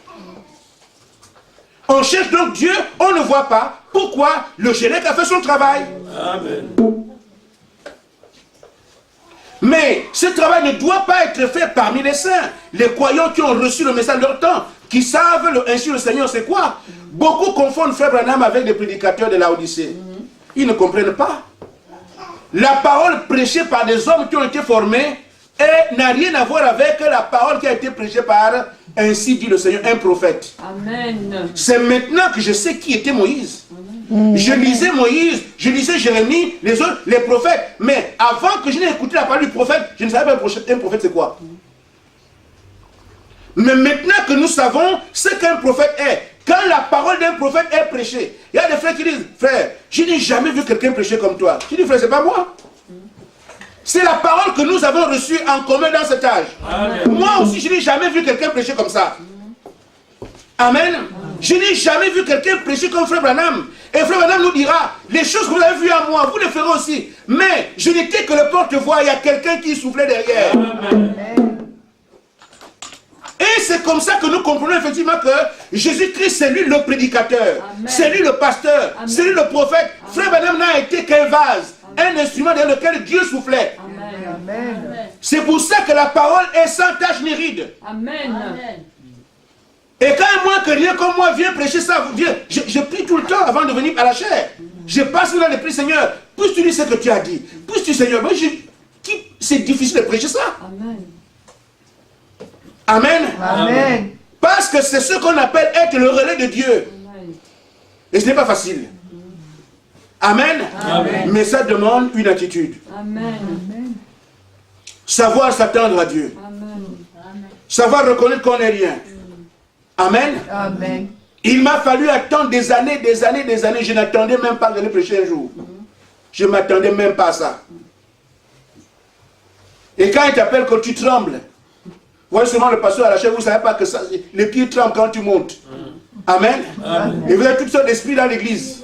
On cherche donc Dieu, on ne voit pas. Pourquoi? Le Gélec a fait son travail. Amen. Mais ce travail ne doit pas être fait parmi les saints. Les croyants qui ont reçu le message de leur temps, qui savent ainsi le Seigneur, c'est quoi? Beaucoup confondent Frère Branham avec des prédicateurs de la Odyssée. Ils ne comprennent pas. La parole prêchée par des hommes qui ont été formés n'a rien à voir avec la parole qui a été prêchée par, ainsi dit le Seigneur, un prophète. Amen. C'est maintenant que je sais qui était Moïse. Je lisais Moïse, je lisais Jérémie, les autres, les prophètes. Mais avant que je n'ai écouté la parole du prophète, je ne savais pas un prophète c'est quoi. Mais maintenant que nous savons ce qu'un prophète est, quand la parole d'un prophète est prêchée, il y a des frères qui disent, frère, je n'ai jamais vu quelqu'un prêcher comme toi. Je dis, frère, c'est pas moi. C'est la parole que nous avons reçue en commun dans cet âge. Amen. Moi aussi, je n'ai jamais vu quelqu'un prêcher comme ça. Amen. Je n'ai jamais vu quelqu'un prêcher comme Frère Branham. Et Frère Branham nous dira, les choses que vous avez vues en moi, vous les ferez aussi. Mais je n'étais que le porte-voix, il y a quelqu'un qui soufflait derrière. Amen. Et c'est comme ça que nous comprenons effectivement que Jésus-Christ, c'est lui le prédicateur, c'est lui le pasteur, c'est lui le prophète. Amen. Frère Branham n'a été qu'un vase, un instrument dans lequel Dieu soufflait. Amen. C'est pour ça que la parole est sans tache ni ride. Amen. Et quand un moins que rien comme moi vient prêcher ça, je prie tout le temps avant de venir à la chair. Je passe dans les prix, Seigneur, plus tu dis ce que tu as dit, plus tu, Seigneur, c'est difficile de prêcher ça. Amen. Amen. Amen. Parce que c'est ce qu'on appelle être le relais de Dieu. Amen. Et ce n'est pas facile. Amen. Amen. Mais ça demande une attitude. Amen. Savoir s'attendre à Dieu. Amen. Savoir reconnaître qu'on n'est rien. Amen. Amen. Il m'a fallu attendre des années. Je n'attendais même pas de le prêcher un jour. Je ne m'attendais même pas à ça. Et quand il t'appelle que tu trembles, vous voyez seulement le pasteur à la chair, vous ne savez pas que ça, les pieds tremblent quand tu montes. Amen. Amen. Et vous avez toutes sortes d'esprits dans l'église.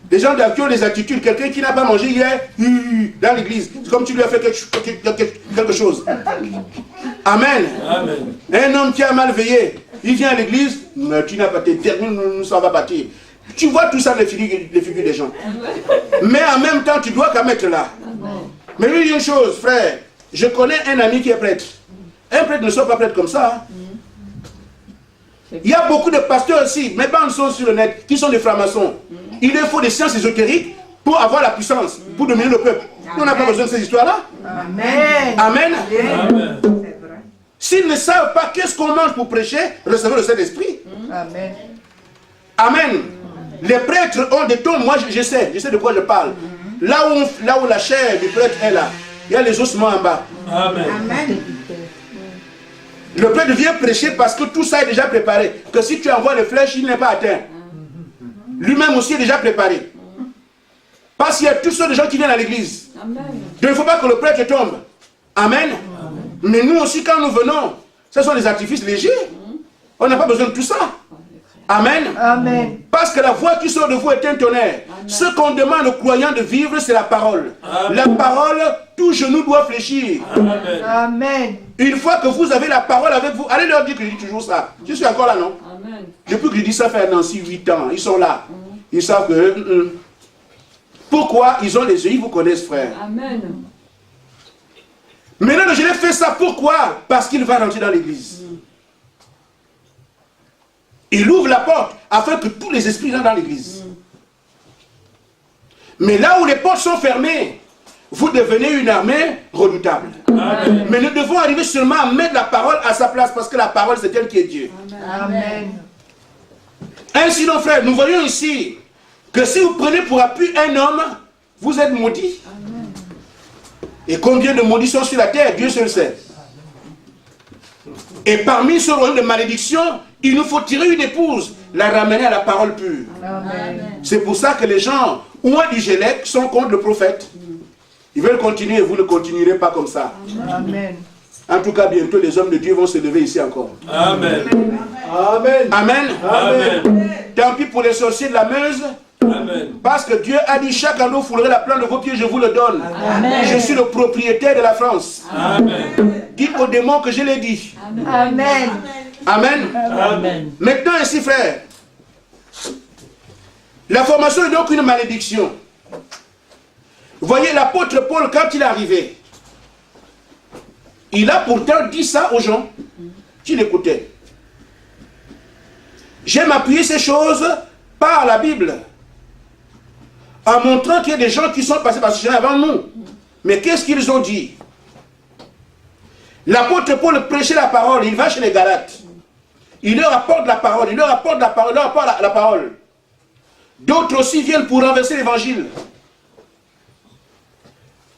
Des gens qui ont des attitudes. Quelqu'un qui n'a pas mangé hier, dans l'église. C'est comme tu lui as fait quelque chose. Amen. Amen. Un homme qui a mal veillé, il vient à l'église, mais tu n'as pas été terminé, nous s'en va partir. Tu vois tout ça, les figures des gens. Mais en même temps, tu dois quand même être là. Mais lui, il y a une chose, frère. Je connais un ami qui est prêtre. Un prêtre ne soit pas prêtre comme ça. Il y a beaucoup de pasteurs aussi, mes bandes sont sur le net, qui sont des francs-maçons. Il leur faut des sciences ésotériques pour avoir la puissance, pour dominer le peuple. Nous, on n'a pas besoin de ces histoires-là. Amen. Amen. Amen. S'ils ne savent pas qu'est-ce qu'on mange pour prêcher, recevez le Saint-Esprit. Amen. Amen. Les prêtres ont des tons, moi je sais de quoi je parle. Là où la chair du prêtre est là, il y a les ossements en bas. Amen. Amen. Le prêtre vient prêcher parce que tout ça est déjà préparé. Que si tu envoies les flèches, il n'est pas atteint. Lui-même aussi est déjà préparé. Parce qu'il y a tous ceux de gens qui viennent à l'église. Donc il ne faut pas que le prêtre tombe. Amen. Mais nous aussi, quand nous venons, ce sont des artifices légers. On n'a pas besoin de tout ça. Amen. Amen. Parce que la voix qui sort de vous est un tonnerre. Amen. Ce qu'on demande aux croyants de vivre, c'est la parole. Amen. La parole, tout genou doit fléchir. Amen. Amen. Une fois que vous avez la parole avec vous, allez leur dire que je dis toujours ça. Je suis encore là, non? Amen. Depuis que je dis ça, fait Nancy 8 ans. Ils sont là. Ils savent que... Pourquoi? Ils ont les yeux, ils vous connaissent, frère. Amen. Maintenant, je l'ai fait ça. Pourquoi? Parce qu'il va rentrer dans l'église. Il ouvre la porte afin que tous les esprits rentrent dans l'église. Mais là où les portes sont fermées, vous devenez une armée redoutable. Amen. Mais nous devons arriver seulement à mettre la parole à sa place parce que la parole c'est elle qui est Dieu. Amen. Ainsi donc frère, nous voyons ici que si vous prenez pour appui un homme, vous êtes maudit. Amen. Et combien de maudits sont sur la terre, Dieu seul sait. Et parmi ce royaume de malédiction, il nous faut tirer une épouse, la ramener à la parole pure. C'est pour ça que les gens, ou un digélec, sont contre le prophète. Ils veulent continuer, vous ne continuerez pas comme ça. Amen. En tout cas, bientôt, les hommes de Dieu vont se lever ici encore. Amen. Amen. Amen. Amen. Tant pis pour les sorciers de la Meuse. Amen. Parce que Dieu a dit, chaque anneau foulerait la plante de vos pieds, je vous le donne. Amen. Je suis le propriétaire de la France. Amen. Dites aux démons que je l'ai dit. Amen. Amen. Amen. Maintenant ainsi, frère, la formation est donc une malédiction. Voyez l'apôtre Paul, quand il est arrivé, il a pourtant dit ça aux gens qui l'écoutaient. J'aime appuyer ces choses par la Bible, en montrant qu'il y a des gens qui sont passés par ce chemin avant nous. Mais qu'est-ce qu'ils ont dit? L'apôtre Paul prêchait la parole, il va chez les Galates. Il leur apporte la parole, il leur apporte la parole, il leur apporte la parole. D'autres aussi viennent pour renverser l'évangile.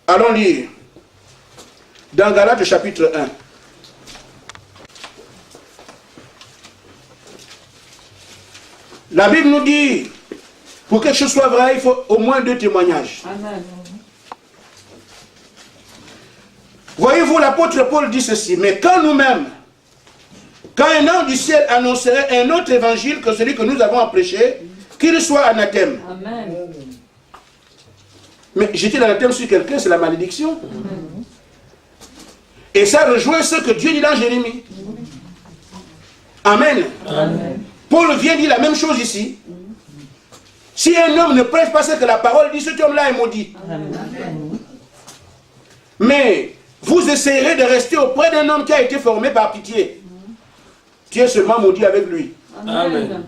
Allons lire. Dans Galates chapitre 1. La Bible nous dit, pour que quelque chose soit vrai, il faut au moins 2 témoignages. Amen. Voyez-vous, l'apôtre Paul dit ceci, mais quand nous-mêmes, quand un ange du ciel annoncerait un autre évangile que celui que nous avons prêché, qu'il soit anathème. Amen. Mais jeter l'anathème sur quelqu'un, c'est la malédiction. Et ça rejoint ce que Dieu dit dans Jérémie. Amen. Amen. Paul vient dire la même chose ici. Si un homme ne prêche pas ce que la parole dit, cet homme-là est maudit. Amen. Mais vous essayerez de rester auprès d'un homme qui a été formé par pitié. Tu es seulement maudit avec lui. Amen.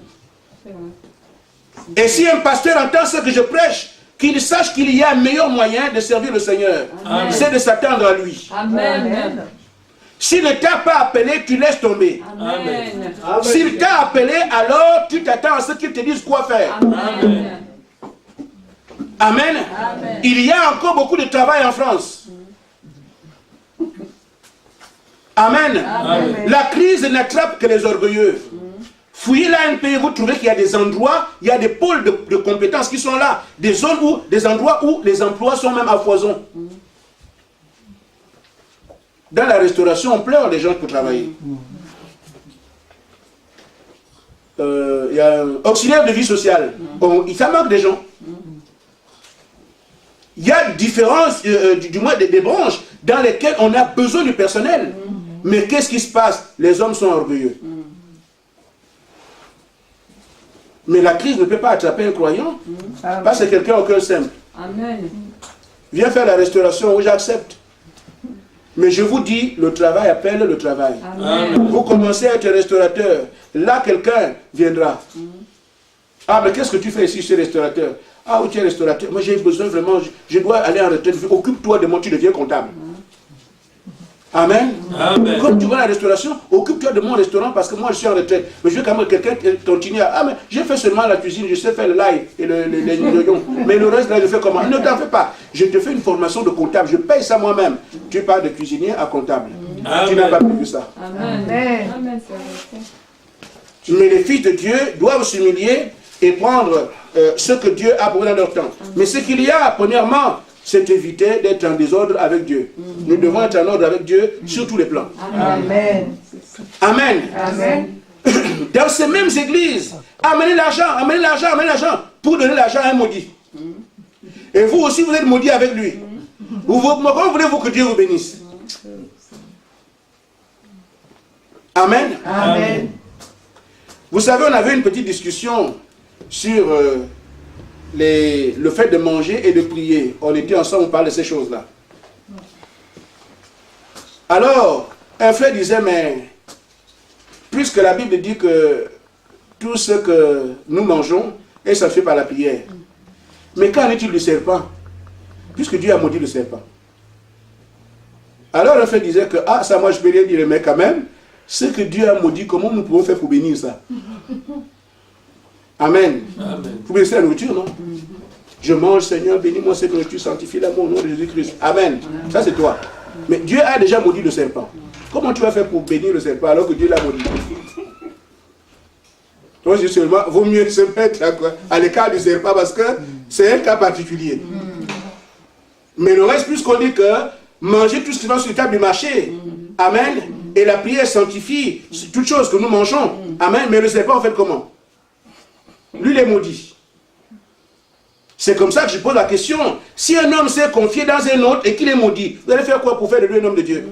Et si un pasteur entend ce que je prêche, qu'il sache qu'il y a un meilleur moyen de servir le Seigneur. C'est de s'attendre à lui. Amen. S'il ne t'a pas appelé, tu laisses tomber. Amen. S'il t'a appelé, alors tu t'attends à ce qu'il te dise quoi faire. Amen. Amen. Amen. Il y a encore beaucoup de travail en France. Amen. Amen. La crise n'attrape que les orgueilleux. Fouillez l'ANP, vous trouvez qu'il y a des endroits, il y a des pôles de compétences qui sont là, des zones où, des endroits où les emplois sont même à foison. Dans la restauration, on pleure les gens pour travailler. Il y a un auxiliaire de vie sociale. Ça manque des gens. Il y a différence, du moins des branches dans lesquelles on a besoin du personnel. Mais qu'est-ce qui se passe? Les hommes sont orgueilleux. Mais la crise ne peut pas attraper un croyant. Parce que quelqu'un au cœur simple. Amen. Viens faire la restauration, oui, j'accepte. Mais je vous dis, le travail appelle le travail. Amen. Vous commencez à être restaurateur. Là, quelqu'un viendra. Ah, mais qu'est-ce que tu fais ici, chez restaurateur? Ah, oui, tu es restaurateur. Moi, j'ai besoin vraiment, je dois aller en retraite. Occupe-toi de moi, tu deviens comptable. Amen. Amen. Comme tu vas à la restauration, occupe-toi de mon restaurant parce que moi, je suis en retraite. Mais je veux quand même que quelqu'un continue à... Ah, mais j'ai fait seulement la cuisine, je sais faire le l'ail et les oignons. Mais le reste, là, je fais comment? Ne t'en fais pas. Je te fais une formation de comptable. Je paye ça moi-même. Tu pars de cuisinier à comptable. Amen. Tu n'as pas prévu ça. Amen. Amen. Amen. C'est vrai. Mais les fils de Dieu doivent s'humilier et prendre ce que Dieu a pour eux dans leur temps. Mais ce qu'il y a, premièrement, c'est éviter d'être en désordre avec Dieu. Nous devons être en ordre avec Dieu sur tous les plans. Amen. Amen. Amen. Dans ces mêmes églises, amenez l'argent, amenez l'argent, amenez l'argent pour donner l'argent à un maudit. Et vous aussi, vous êtes maudit avec lui. Comment voulez-vous que Dieu vous bénisse? Amen. Amen. Vous savez, on avait une petite discussion sur le fait de manger et de prier. On était ensemble, on parlait de ces choses-là. Alors, un frère disait, mais puisque la Bible dit que tout ce que nous mangeons est sanctifié par la prière, mais qu'en est-il du serpent? Puisque Dieu a maudit le serpent. Alors un frère disait que, ah, ça moi je peux rien dire, mais quand même, ce que Dieu a maudit, comment nous pouvons faire pour bénir ça? Amen. Amen. Vous bénissez la nourriture, non? Je mange, Seigneur, bénis-moi cette nourriture, sanctifie-la au nom de Jésus-Christ. Amen. Ça, c'est toi. Mais Dieu a déjà maudit le serpent. Comment tu vas faire pour bénir le serpent alors que Dieu l'a maudit? Donc, je dis seulement, vaut mieux se mettre à l'écart du serpent parce que c'est un cas particulier. Mais le reste, puisqu'on dit que manger tout ce qui va sur la table du marché, amen, et la prière sanctifie toutes choses que nous mangeons, amen, mais le serpent, en fait, comment? Lui, il est maudit. C'est comme ça que je pose la question. Si un homme s'est confié dans un autre et qu'il est maudit, vous allez faire quoi pour faire de lui un homme de Dieu?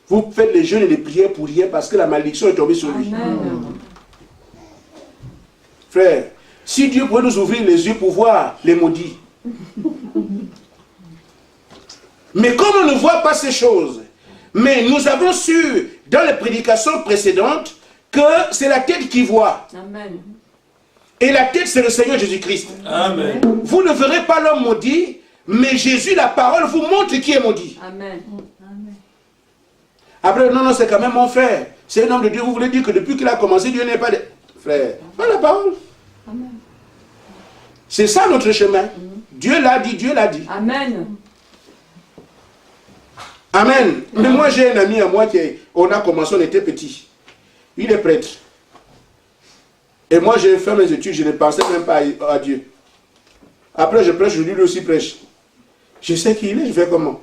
Vous faites les jeûnes et les prières pour rien parce que la malédiction est tombée sur lui. Amen. Frère, si Dieu pouvait nous ouvrir les yeux pour voir les maudits. Mais comme on ne voit pas ces choses, mais nous avons su dans les prédications précédentes que c'est la tête qui voit. Amen. Et la tête, c'est le Seigneur Jésus-Christ. Amen. Vous ne verrez pas l'homme maudit, mais Jésus, la parole, vous montre qui est maudit. Amen. Après, non, c'est quand même mon frère. C'est un homme de Dieu. Vous voulez dire que depuis qu'il a commencé, Dieu n'est pas de... Frère, pas la parole. Amen. C'est ça notre chemin. Dieu l'a dit, Dieu l'a dit. Amen. Amen. Mais moi, j'ai un ami à moi on a commencé, on était petit. Il est prêtre. Et moi, j'ai fait mes études, je ne pensais même pas à Dieu. Après, je prêche, lui aussi prêche. Je sais qui il est, je fais comment?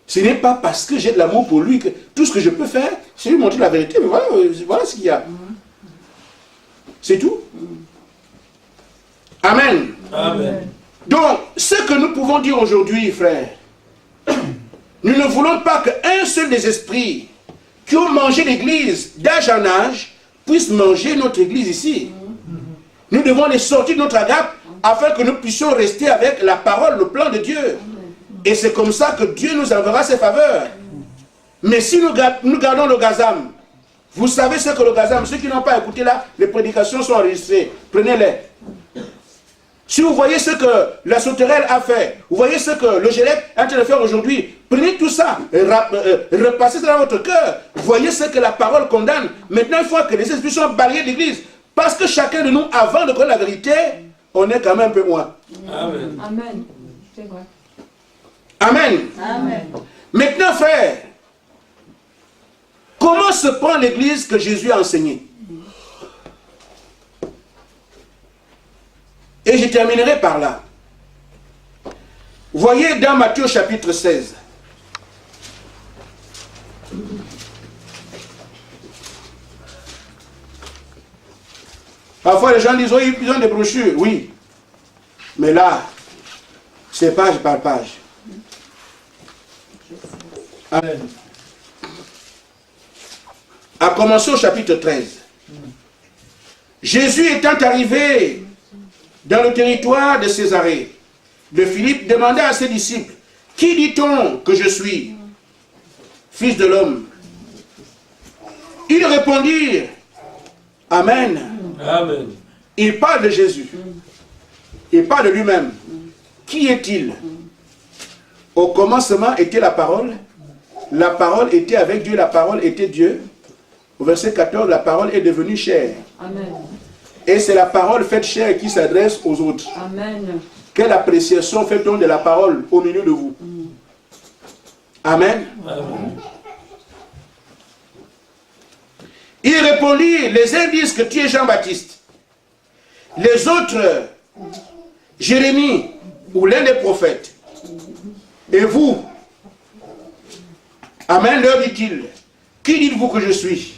Ce n'est pas parce que j'ai de l'amour pour lui que tout ce que je peux faire, c'est lui montrer la vérité. Mais voilà ce qu'il y a. C'est tout. Amen. Amen. Donc, ce que nous pouvons dire aujourd'hui, frères, nous ne voulons pas qu'un seul des esprits qui ont mangé l'église d'âge en âge puisse manger notre église ici. Nous devons les sortir de notre agape afin que nous puissions rester avec la parole, le plan de Dieu. Et c'est comme ça que Dieu nous enverra ses faveurs. Mais si nous gardons le gazam, vous savez ce que le gazam, ceux qui n'ont pas écouté là, les prédications sont enregistrées. Prenez-les. Si vous voyez ce que la sauterelle a fait, vous voyez ce que le Gélec est en train de faire aujourd'hui, prenez tout ça, repassez ça dans votre cœur. Voyez ce que la parole condamne. Maintenant, il faut que les esprits soient balayés de l'église. Parce que chacun de nous, avant de connaître la vérité, on est quand même un peu moins. Amen. Amen. C'est vrai. Amen. Amen. Maintenant, frère, comment se prend l'église que Jésus a enseignée? Et je terminerai par là. Voyez dans Matthieu chapitre 16. Parfois les gens disent, oh, ils ont des brochures. Oui. Mais là, c'est page par page. Amen. À commencer au chapitre 13. Jésus étant arrivé dans le territoire de Césarée, de Philippe demanda à ses disciples, qui dit-on que je suis, fils de l'homme? Ils répondirent, Amen. Amen. Il parle de Jésus. Il parle de lui-même. Qui est-il? Au commencement était la parole. La parole était avec Dieu, la parole était Dieu. Au verset 14, la parole est devenue chair. Amen. Et c'est la parole faite chair qui s'adresse aux autres. Amen. Quelle appréciation fait-on de la parole au milieu de vous? Amen. Amen. Il répondit, les uns disent que tu es Jean-Baptiste. Les autres, Jérémie ou l'un des prophètes. Et vous? Amen, leur dit-il. Qui dites-vous que je suis?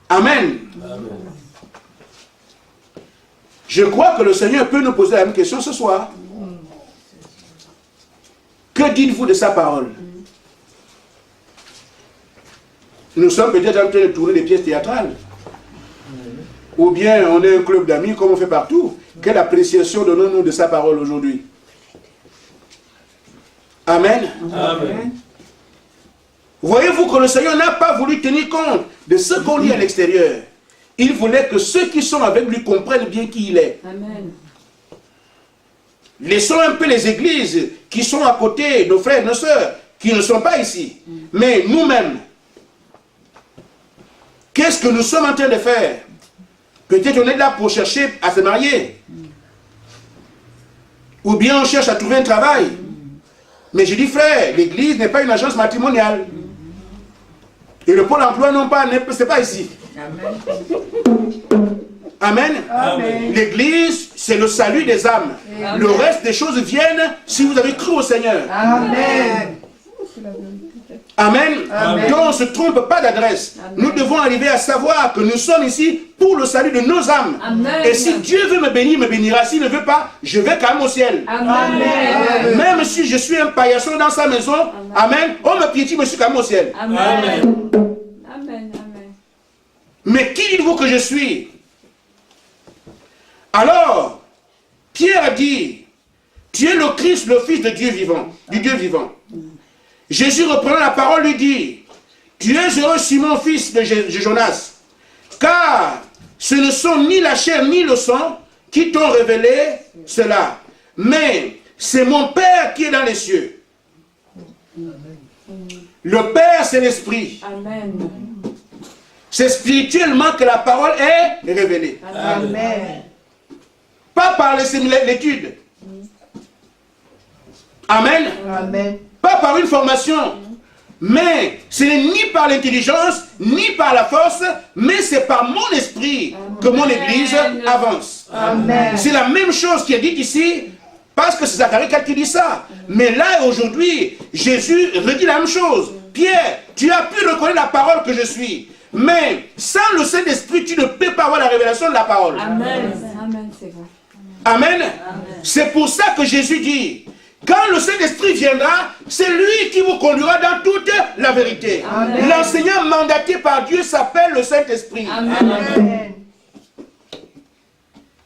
Amen. Amen. Je crois que le Seigneur peut nous poser la même question ce soir. Que dites-vous de sa parole? Nous sommes peut-être en train de tourner des pièces théâtrales. Ou bien on est un club d'amis comme on fait partout. Quelle appréciation donnons-nous de sa parole aujourd'hui? Amen. Amen. Voyez-vous que le Seigneur n'a pas voulu tenir compte de ce qu'on lit à l'extérieur. Il voulait que ceux qui sont avec lui comprennent bien qui il est. Amen. Laissons un peu les églises qui sont à côté, nos frères, nos sœurs, qui ne sont pas ici. Mais nous-mêmes, qu'est-ce que nous sommes en train de faire? Peut-être on est là pour chercher à se marier. Ou bien on cherche à trouver un travail. Mais je dis, frère, l'église n'est pas une agence matrimoniale. Et le pôle emploi non pas, c'est pas ici. Amen. Amen. L'église, c'est le salut des âmes. Amen. Le reste des choses viennent si vous avez cru au Seigneur. Amen. Amen. Amen. Donc on ne se trompe pas d'adresse. Nous devons arriver à savoir que nous sommes ici pour le salut de nos âmes. Amen. Et si Dieu veut me bénir, me bénira. S'il ne veut pas, je vais quand même au ciel. Amen. Même si je suis un paillasson dans sa maison, amen, on me piétine, je suis quand même au ciel. Amen. Amen. Amen. Amen. Mais qui dites-vous que je suis? Alors, Pierre a dit, tu es le Christ, le Fils de Dieu vivant, du Dieu vivant. Jésus reprenant la parole lui dit, tu es heureux Simon, fils de Jonas, car ce ne sont ni la chair ni le sang qui t'ont révélé cela, mais c'est mon Père qui est dans les cieux. Le Père, c'est l'Esprit. Amen. C'est spirituellement que la parole est révélée. Amen. Pas par l'étude. Amen. Amen. Pas par une formation. Mais ce n'est ni par l'intelligence, ni par la force, mais c'est par mon esprit que mon Église avance. C'est la même chose qui est dite ici, parce que c'est Zacharie qui dit ça. Mais là, aujourd'hui, Jésus redit la même chose. Pierre, tu as pu reconnaître la parole que je suis. Mais sans le Saint-Esprit, tu ne peux pas avoir la révélation de la parole. Amen. Amen, c'est vrai. Amen. C'est pour ça que Jésus dit, quand le Saint-Esprit viendra, c'est lui qui vous conduira dans toute la vérité. L'enseignant mandaté par Dieu s'appelle le Saint-Esprit. Amen.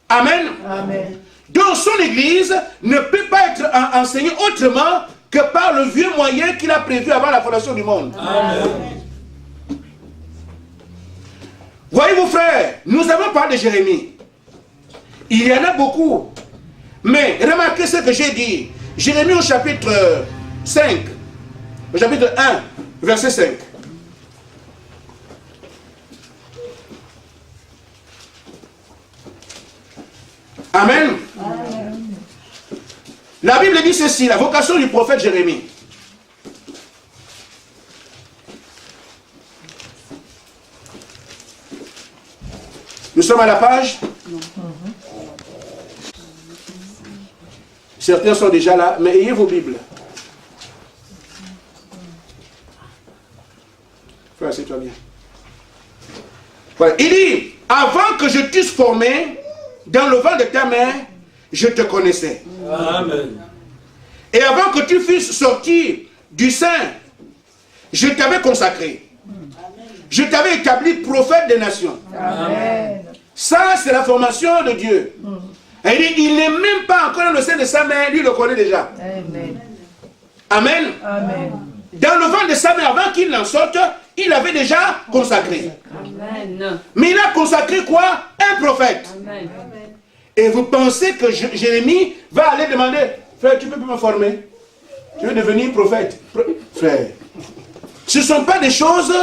Amen. Amen. Donc son Église ne peut pas être enseignée autrement que par le vieux moyen qu'il a prévu avant la fondation du monde. Amen. Voyez-vous frères, nous avons parlé de Jérémie. Il y en a beaucoup. Mais remarquez ce que j'ai dit. Jérémie au chapitre 5, au chapitre 1, verset 5. Amen. La Bible dit ceci, la vocation du prophète Jérémie. Nous sommes à la page. Certains sont déjà là, mais ayez vos Bibles. Frère, c'est toi bien. Voilà. Il dit, avant que je t'eusse formé, dans le vent de ta mère, je te connaissais. Amen. Et avant que tu fusses sorti du sein, je t'avais consacré. Je t'avais établi prophète des nations. Amen. Ça, c'est la formation de Dieu. Et il dit, il n'est même pas encore dans le sein de sa mère, lui le connaît déjà. Amen. Amen. Amen. Dans le ventre de sa mère, avant qu'il n'en sorte, il avait déjà consacré. Amen. Mais il a consacré quoi? Un prophète. Amen. Et vous pensez que Jérémie va aller demander, frère, tu peux me former? Tu veux devenir prophète? Frère, ce ne sont pas des choses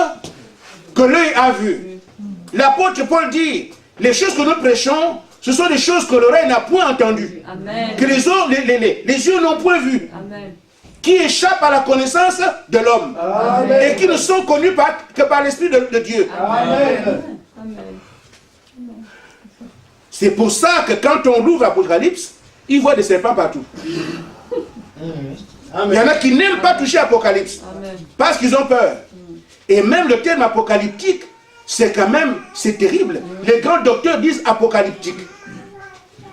que l'œil a vues. L'apôtre Paul dit, les choses que nous prêchons, ce sont des choses que l'oreille n'a point entendues. Amen. Que les yeux n'ont point vues. Amen. Qui échappent à la connaissance de l'homme. Et qui ne sont connus que par l'Esprit de Dieu. Amen. Amen. C'est pour ça que quand on ouvre l'Apocalypse, il voit des serpents partout. Il y en a qui n'aiment pas toucher l'Apocalypse. Parce qu'ils ont peur. Et même le terme apocalyptique, c'est quand même, c'est terrible. Les grands docteurs disent apocalyptique.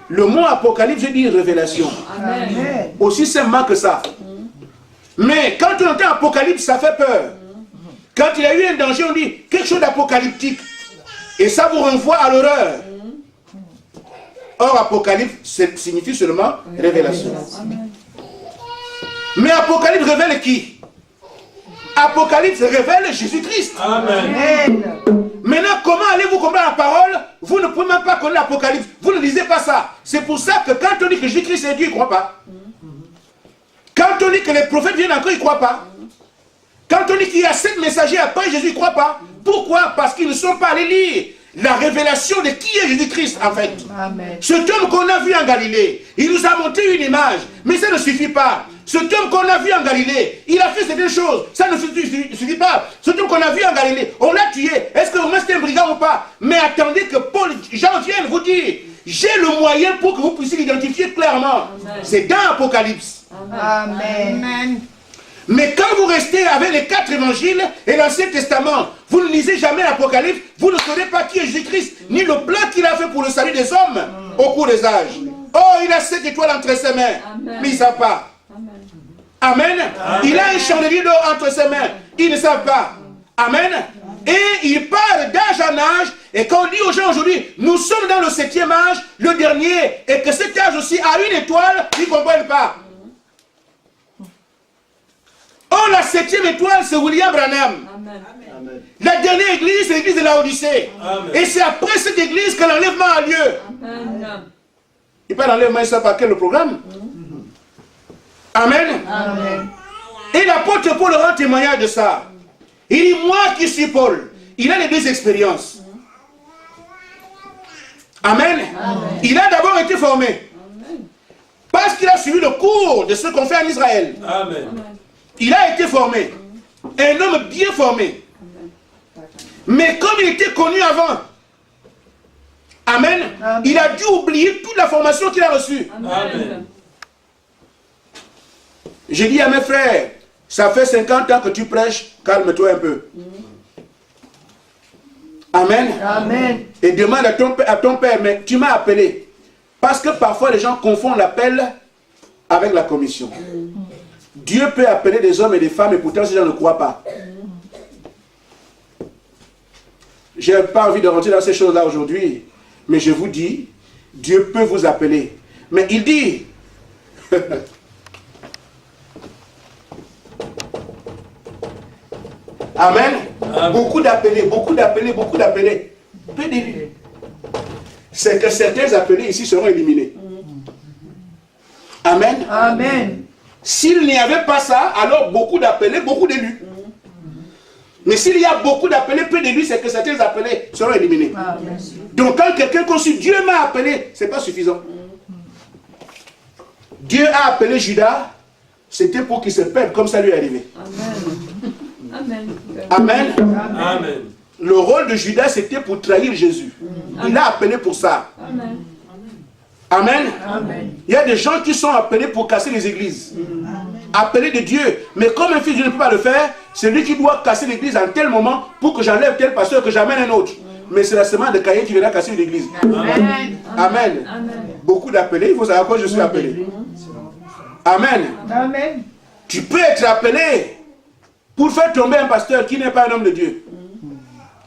Le mot apocalypse veut dire révélation. Amen. Aussi simplement que ça. Mais quand on entend apocalypse, ça fait peur. Quand il y a eu un danger, on dit quelque chose d'apocalyptique. Et ça vous renvoie à l'horreur. Or, apocalypse signifie seulement révélation. Mais apocalypse révèle qui? Apocalypse révèle Jésus-Christ. Amen. Maintenant, comment allez-vous comprendre la parole? Vous ne pouvez même pas connaître l'Apocalypse. Vous ne lisez pas ça. C'est pour ça que quand on dit que Jésus-Christ est Dieu, ils ne croient pas. Quand on dit que les prophètes viennent encore, ils ne croient pas. Quand on dit qu'il y a 7 messagers après Jésus, ils ne croient pas. Pourquoi? Parce qu'ils ne sont pas allés lire la révélation de qui est Jésus-Christ en fait. Amen. Cet homme qu'on a vu en Galilée, il nous a montré une image, mais ça ne suffit pas. Cet homme qu'on a vu en Galilée, il a fait certaines choses, ça ne suffit pas. Cet homme qu'on a vu en Galilée, on l'a tué. Est-ce que vraiment c'est un brigand ou pas? Mais attendez que Jean vienne vous dire, j'ai le moyen pour que vous puissiez l'identifier clairement. C'est dans l'Apocalypse. Amen. Mais quand vous restez avec les 4 évangiles et l'Ancien Testament, vous ne lisez jamais l'Apocalypse, vous ne saurez pas qui est Jésus-Christ, ni le plan qu'il a fait pour le salut des hommes au cours des âges. Oh, il a 7 étoiles entre ses mains, mais ils ne savent pas. Amen. Il a un chandelier d'or entre ses mains, ils ne savent pas. Amen. Et il parle d'âge en âge, et quand on dit aux gens aujourd'hui, nous sommes dans le 7e âge, le dernier, et que cet âge aussi a une étoile, ils ne comprennent pas. Oh, la 7e étoile, c'est William Branham. Amen. Amen. La dernière église, c'est l'église de la Odyssée. Amen. Et c'est après cette église que l'enlèvement a lieu. Amen. Il pas l'enlèvement, il ne sait pas quel le programme. Amen. Amen. Et l'apôtre Paul rend témoignage de ça. Il dit, moi qui suis Paul, il a les 2 expériences. Amen. Il a d'abord été formé. Parce qu'il a suivi le cours de ce qu'on fait en Israël. Amen. Il a été formé. Un homme bien formé. Mais comme il était connu avant, Amen, Amen. il a dû oublier toute la formation qu'il a reçue. Amen. J'ai dit à mes frères, ça fait 50 ans que tu prêches, calme-toi un peu. Amen. Amen. Et demande à ton père, mais tu m'as appelé. Parce que parfois les gens confondent l'appel avec la commission. Dieu peut appeler des hommes et des femmes et pourtant ces gens ne croient pas. Je n'ai pas envie de rentrer dans ces choses-là aujourd'hui, mais je vous dis, Dieu peut vous appeler. Mais il dit, Amen. Amen. Beaucoup d'appelés, beaucoup d'appelés, beaucoup d'appelés. Peu d'élus. C'est que certains appelés ici seront éliminés. Amen. Amen. S'il n'y avait pas ça, alors beaucoup d'appelés, beaucoup d'élus. Mais s'il y a beaucoup d'appelés, peu d'élus, c'est que certains appelés seront éliminés. Amen. Donc quand quelqu'un conçut Dieu m'a appelé, ce n'est pas suffisant. Dieu a appelé Judas, c'était pour qu'il se perde comme ça lui est arrivé. Amen. Amen. Amen. Le rôle de Judas, c'était pour trahir Jésus. Il l'a appelé pour ça. Amen. Amen. Amen. Il y a des gens qui sont appelés pour casser les églises. Appelés de Dieu. Mais comme un fils de Dieu ne peut pas le faire, c'est lui qui doit casser l'église en tel moment pour que j'enlève tel pasteur, que j'amène un autre. Mais c'est la semence de Caïn qui viendra casser une église. Amen. Amen. Amen. Beaucoup d'appelés, il faut savoir quoi je suis appelé. Amen. Amen. Tu peux être appelé pour faire tomber un pasteur qui n'est pas un homme de Dieu.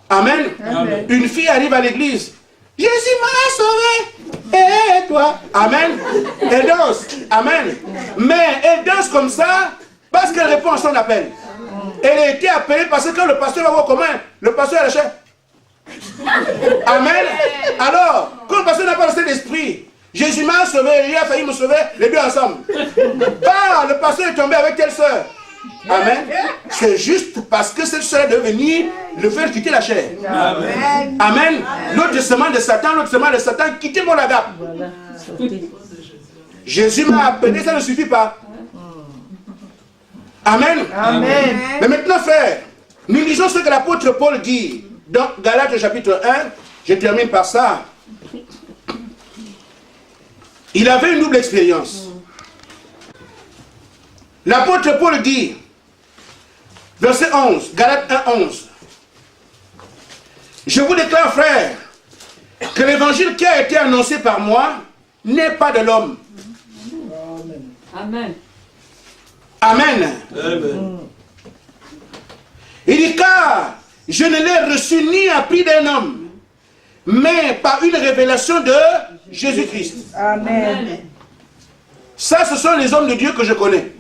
Amen. Amen. Une fille arrive à l'église. Jésus m'a sauvé. Et toi? Amen. Elle danse. Amen. Mais elle danse comme ça parce qu'elle répond à son appel. Elle a été appelée parce que quand le pasteur va voir comment le pasteur a lâché. Amen. Alors, quand le pasteur n'a pas le d'esprit, Jésus m'a sauvé, il a failli me sauver, les deux ensemble. Ah, le pasteur est tombé avec telle soeur. Amen. C'est juste parce que cette soeur est devenue le faire quitter la chair. Amen. Amen. L'autre semence de Satan, quittez mon agape. Jésus m'a appelé, ça ne suffit pas. Amen. Amen. Mais maintenant, frère, nous lisons ce que l'apôtre Paul dit dans Galates chapitre 1. Je termine par ça. Il avait une double expérience. L'apôtre Paul dit, verset 11, Galates 1, 11. Je vous déclare, frère, que l'évangile qui a été annoncé par moi n'est pas de l'homme. Amen. Amen. Amen. Il dit, car je ne l'ai reçu ni appris d'un homme, mais par une révélation de Jésus-Christ. Amen. Ça, ce sont les hommes de Dieu que je connais.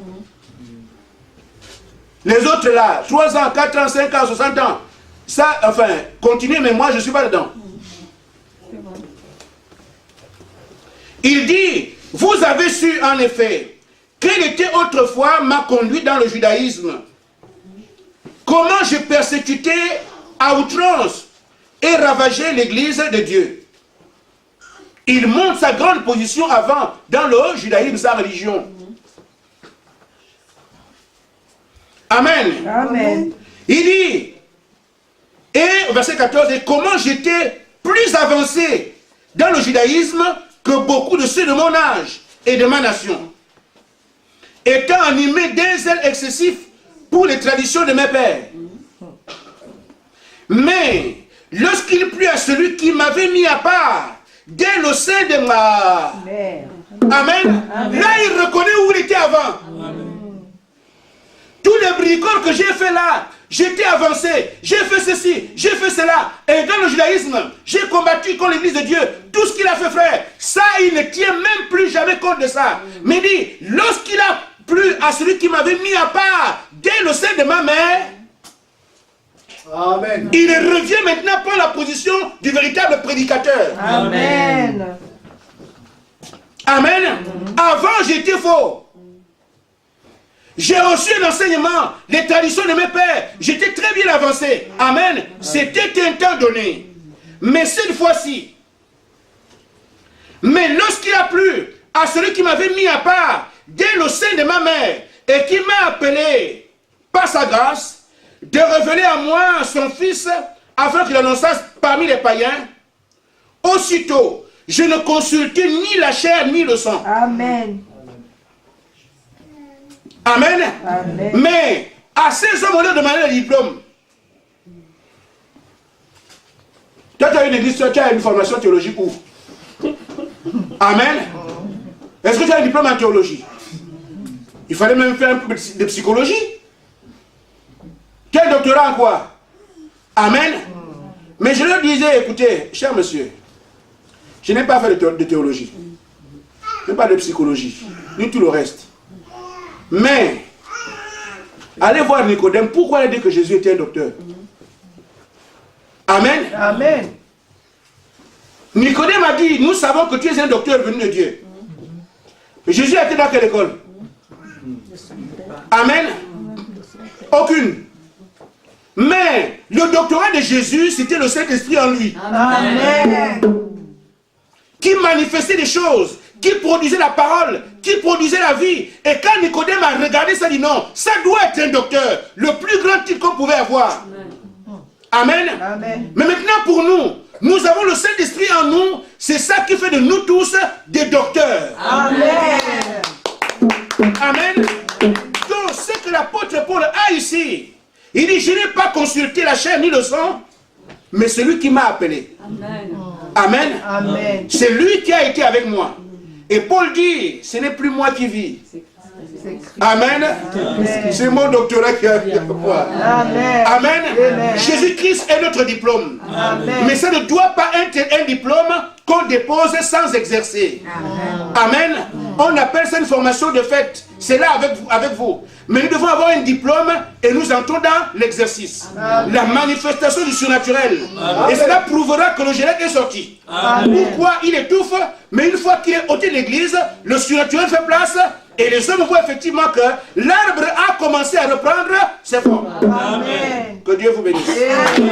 Les autres là, 3 ans, 4 ans, 5 ans, 60 ans, ça, enfin, continuez, mais moi, je ne suis pas dedans. Il dit, vous avez su en effet, quelle était autrefois ma conduite dans le judaïsme. Comment j'ai persécuté à outrance et ravagé l'église de Dieu. Il montre sa grande position avant, dans le judaïsme, sa religion. Amen. Amen. Il dit, et verset 14, et comment j'étais plus avancé dans le judaïsme que beaucoup de ceux de mon âge et de ma nation, étant animé d'un zèle excessif pour les traditions de mes pères. Mais lorsqu'il plut à celui qui m'avait mis à part dès le sein de ma... Mère. Amen. Là, il reconnaît où il était avant. Tous les bricoles que j'ai fait là, j'étais avancé, j'ai fait ceci, j'ai fait cela. Et dans le judaïsme, j'ai combattu contre l'église de Dieu. Tout ce qu'il a fait, frère, ça, il ne tient même plus jamais compte de ça. Mais il dit, lorsqu'il a plu à celui qui m'avait mis à part dès le sein de ma mère, Amen. il revient maintenant pour la position du véritable prédicateur. Amen. Amen. Avant, j'étais faux. J'ai reçu un enseignement, les traditions de mes pères. J'étais très bien avancé. Amen. C'était un temps donné. Mais cette fois-ci, mais lorsqu'il a plu à celui qui m'avait mis à part dès le sein de ma mère et qui m'a appelé par sa grâce, de révéler à moi son Fils, afin qu'il annonçasse parmi les païens. Aussitôt, je ne consultai ni la chair ni le sang. Amen. Amen. Amen. Mais à ces hommes, on leur demandait le diplôme. Toi, tu as une église, tu as une formation théologique où? Amen. Est-ce que tu as un diplôme en théologie? Il fallait même faire un peu de psychologie. Tu as un doctorat en quoi? Amen. Mais je leur disais, écoutez, cher monsieur, je n'ai pas fait de théologie. Je n'ai pas de psychologie, ni tout le reste. Mais, allez voir Nicodème, pourquoi il a dit que Jésus était un docteur? Amen. Amen. Nicodème a dit, nous savons que tu es un docteur venu de Dieu. Jésus a été dans quelle école? Amen. Aucune. Mais le doctorat de Jésus, c'était le Saint-Esprit en lui. Amen. Qui manifestait des choses, qui produisait la parole, qui produisait la vie. Et quand Nicodème a regardé ça, il dit non, ça doit être un docteur. Le plus grand titre qu'on pouvait avoir. Amen. Amen. Mais maintenant pour nous, nous avons le Saint-Esprit en nous. C'est ça qui fait de nous tous des docteurs. Amen. Amen. Donc ce que l'apôtre Paul a ici, il dit, je n'ai pas consulté la chair ni le sang, mais celui qui m'a appelé. Amen. Amen. Amen. C'est lui qui a été avec moi. Et Paul dit, ce n'est plus moi qui vis. Amen. C'est mon doctorat qui a fait moi. Amen. Amen. Amen. Jésus-Christ est notre diplôme. Amen. Mais ça ne doit pas être un diplôme qu'on dépose sans exercer. Amen. On appelle ça une formation de fait. C'est là avec vous. Mais nous devons avoir un diplôme et nous entrons dans l'exercice. La manifestation du surnaturel. Et cela prouvera que le Gélec est sorti. Pourquoi il étouffe, mais une fois qu'il est ôté de l'église, le surnaturel fait place et les hommes voient effectivement que l'arbre a commencé à reprendre ses formes. Amen. Que Dieu vous bénisse. Amen.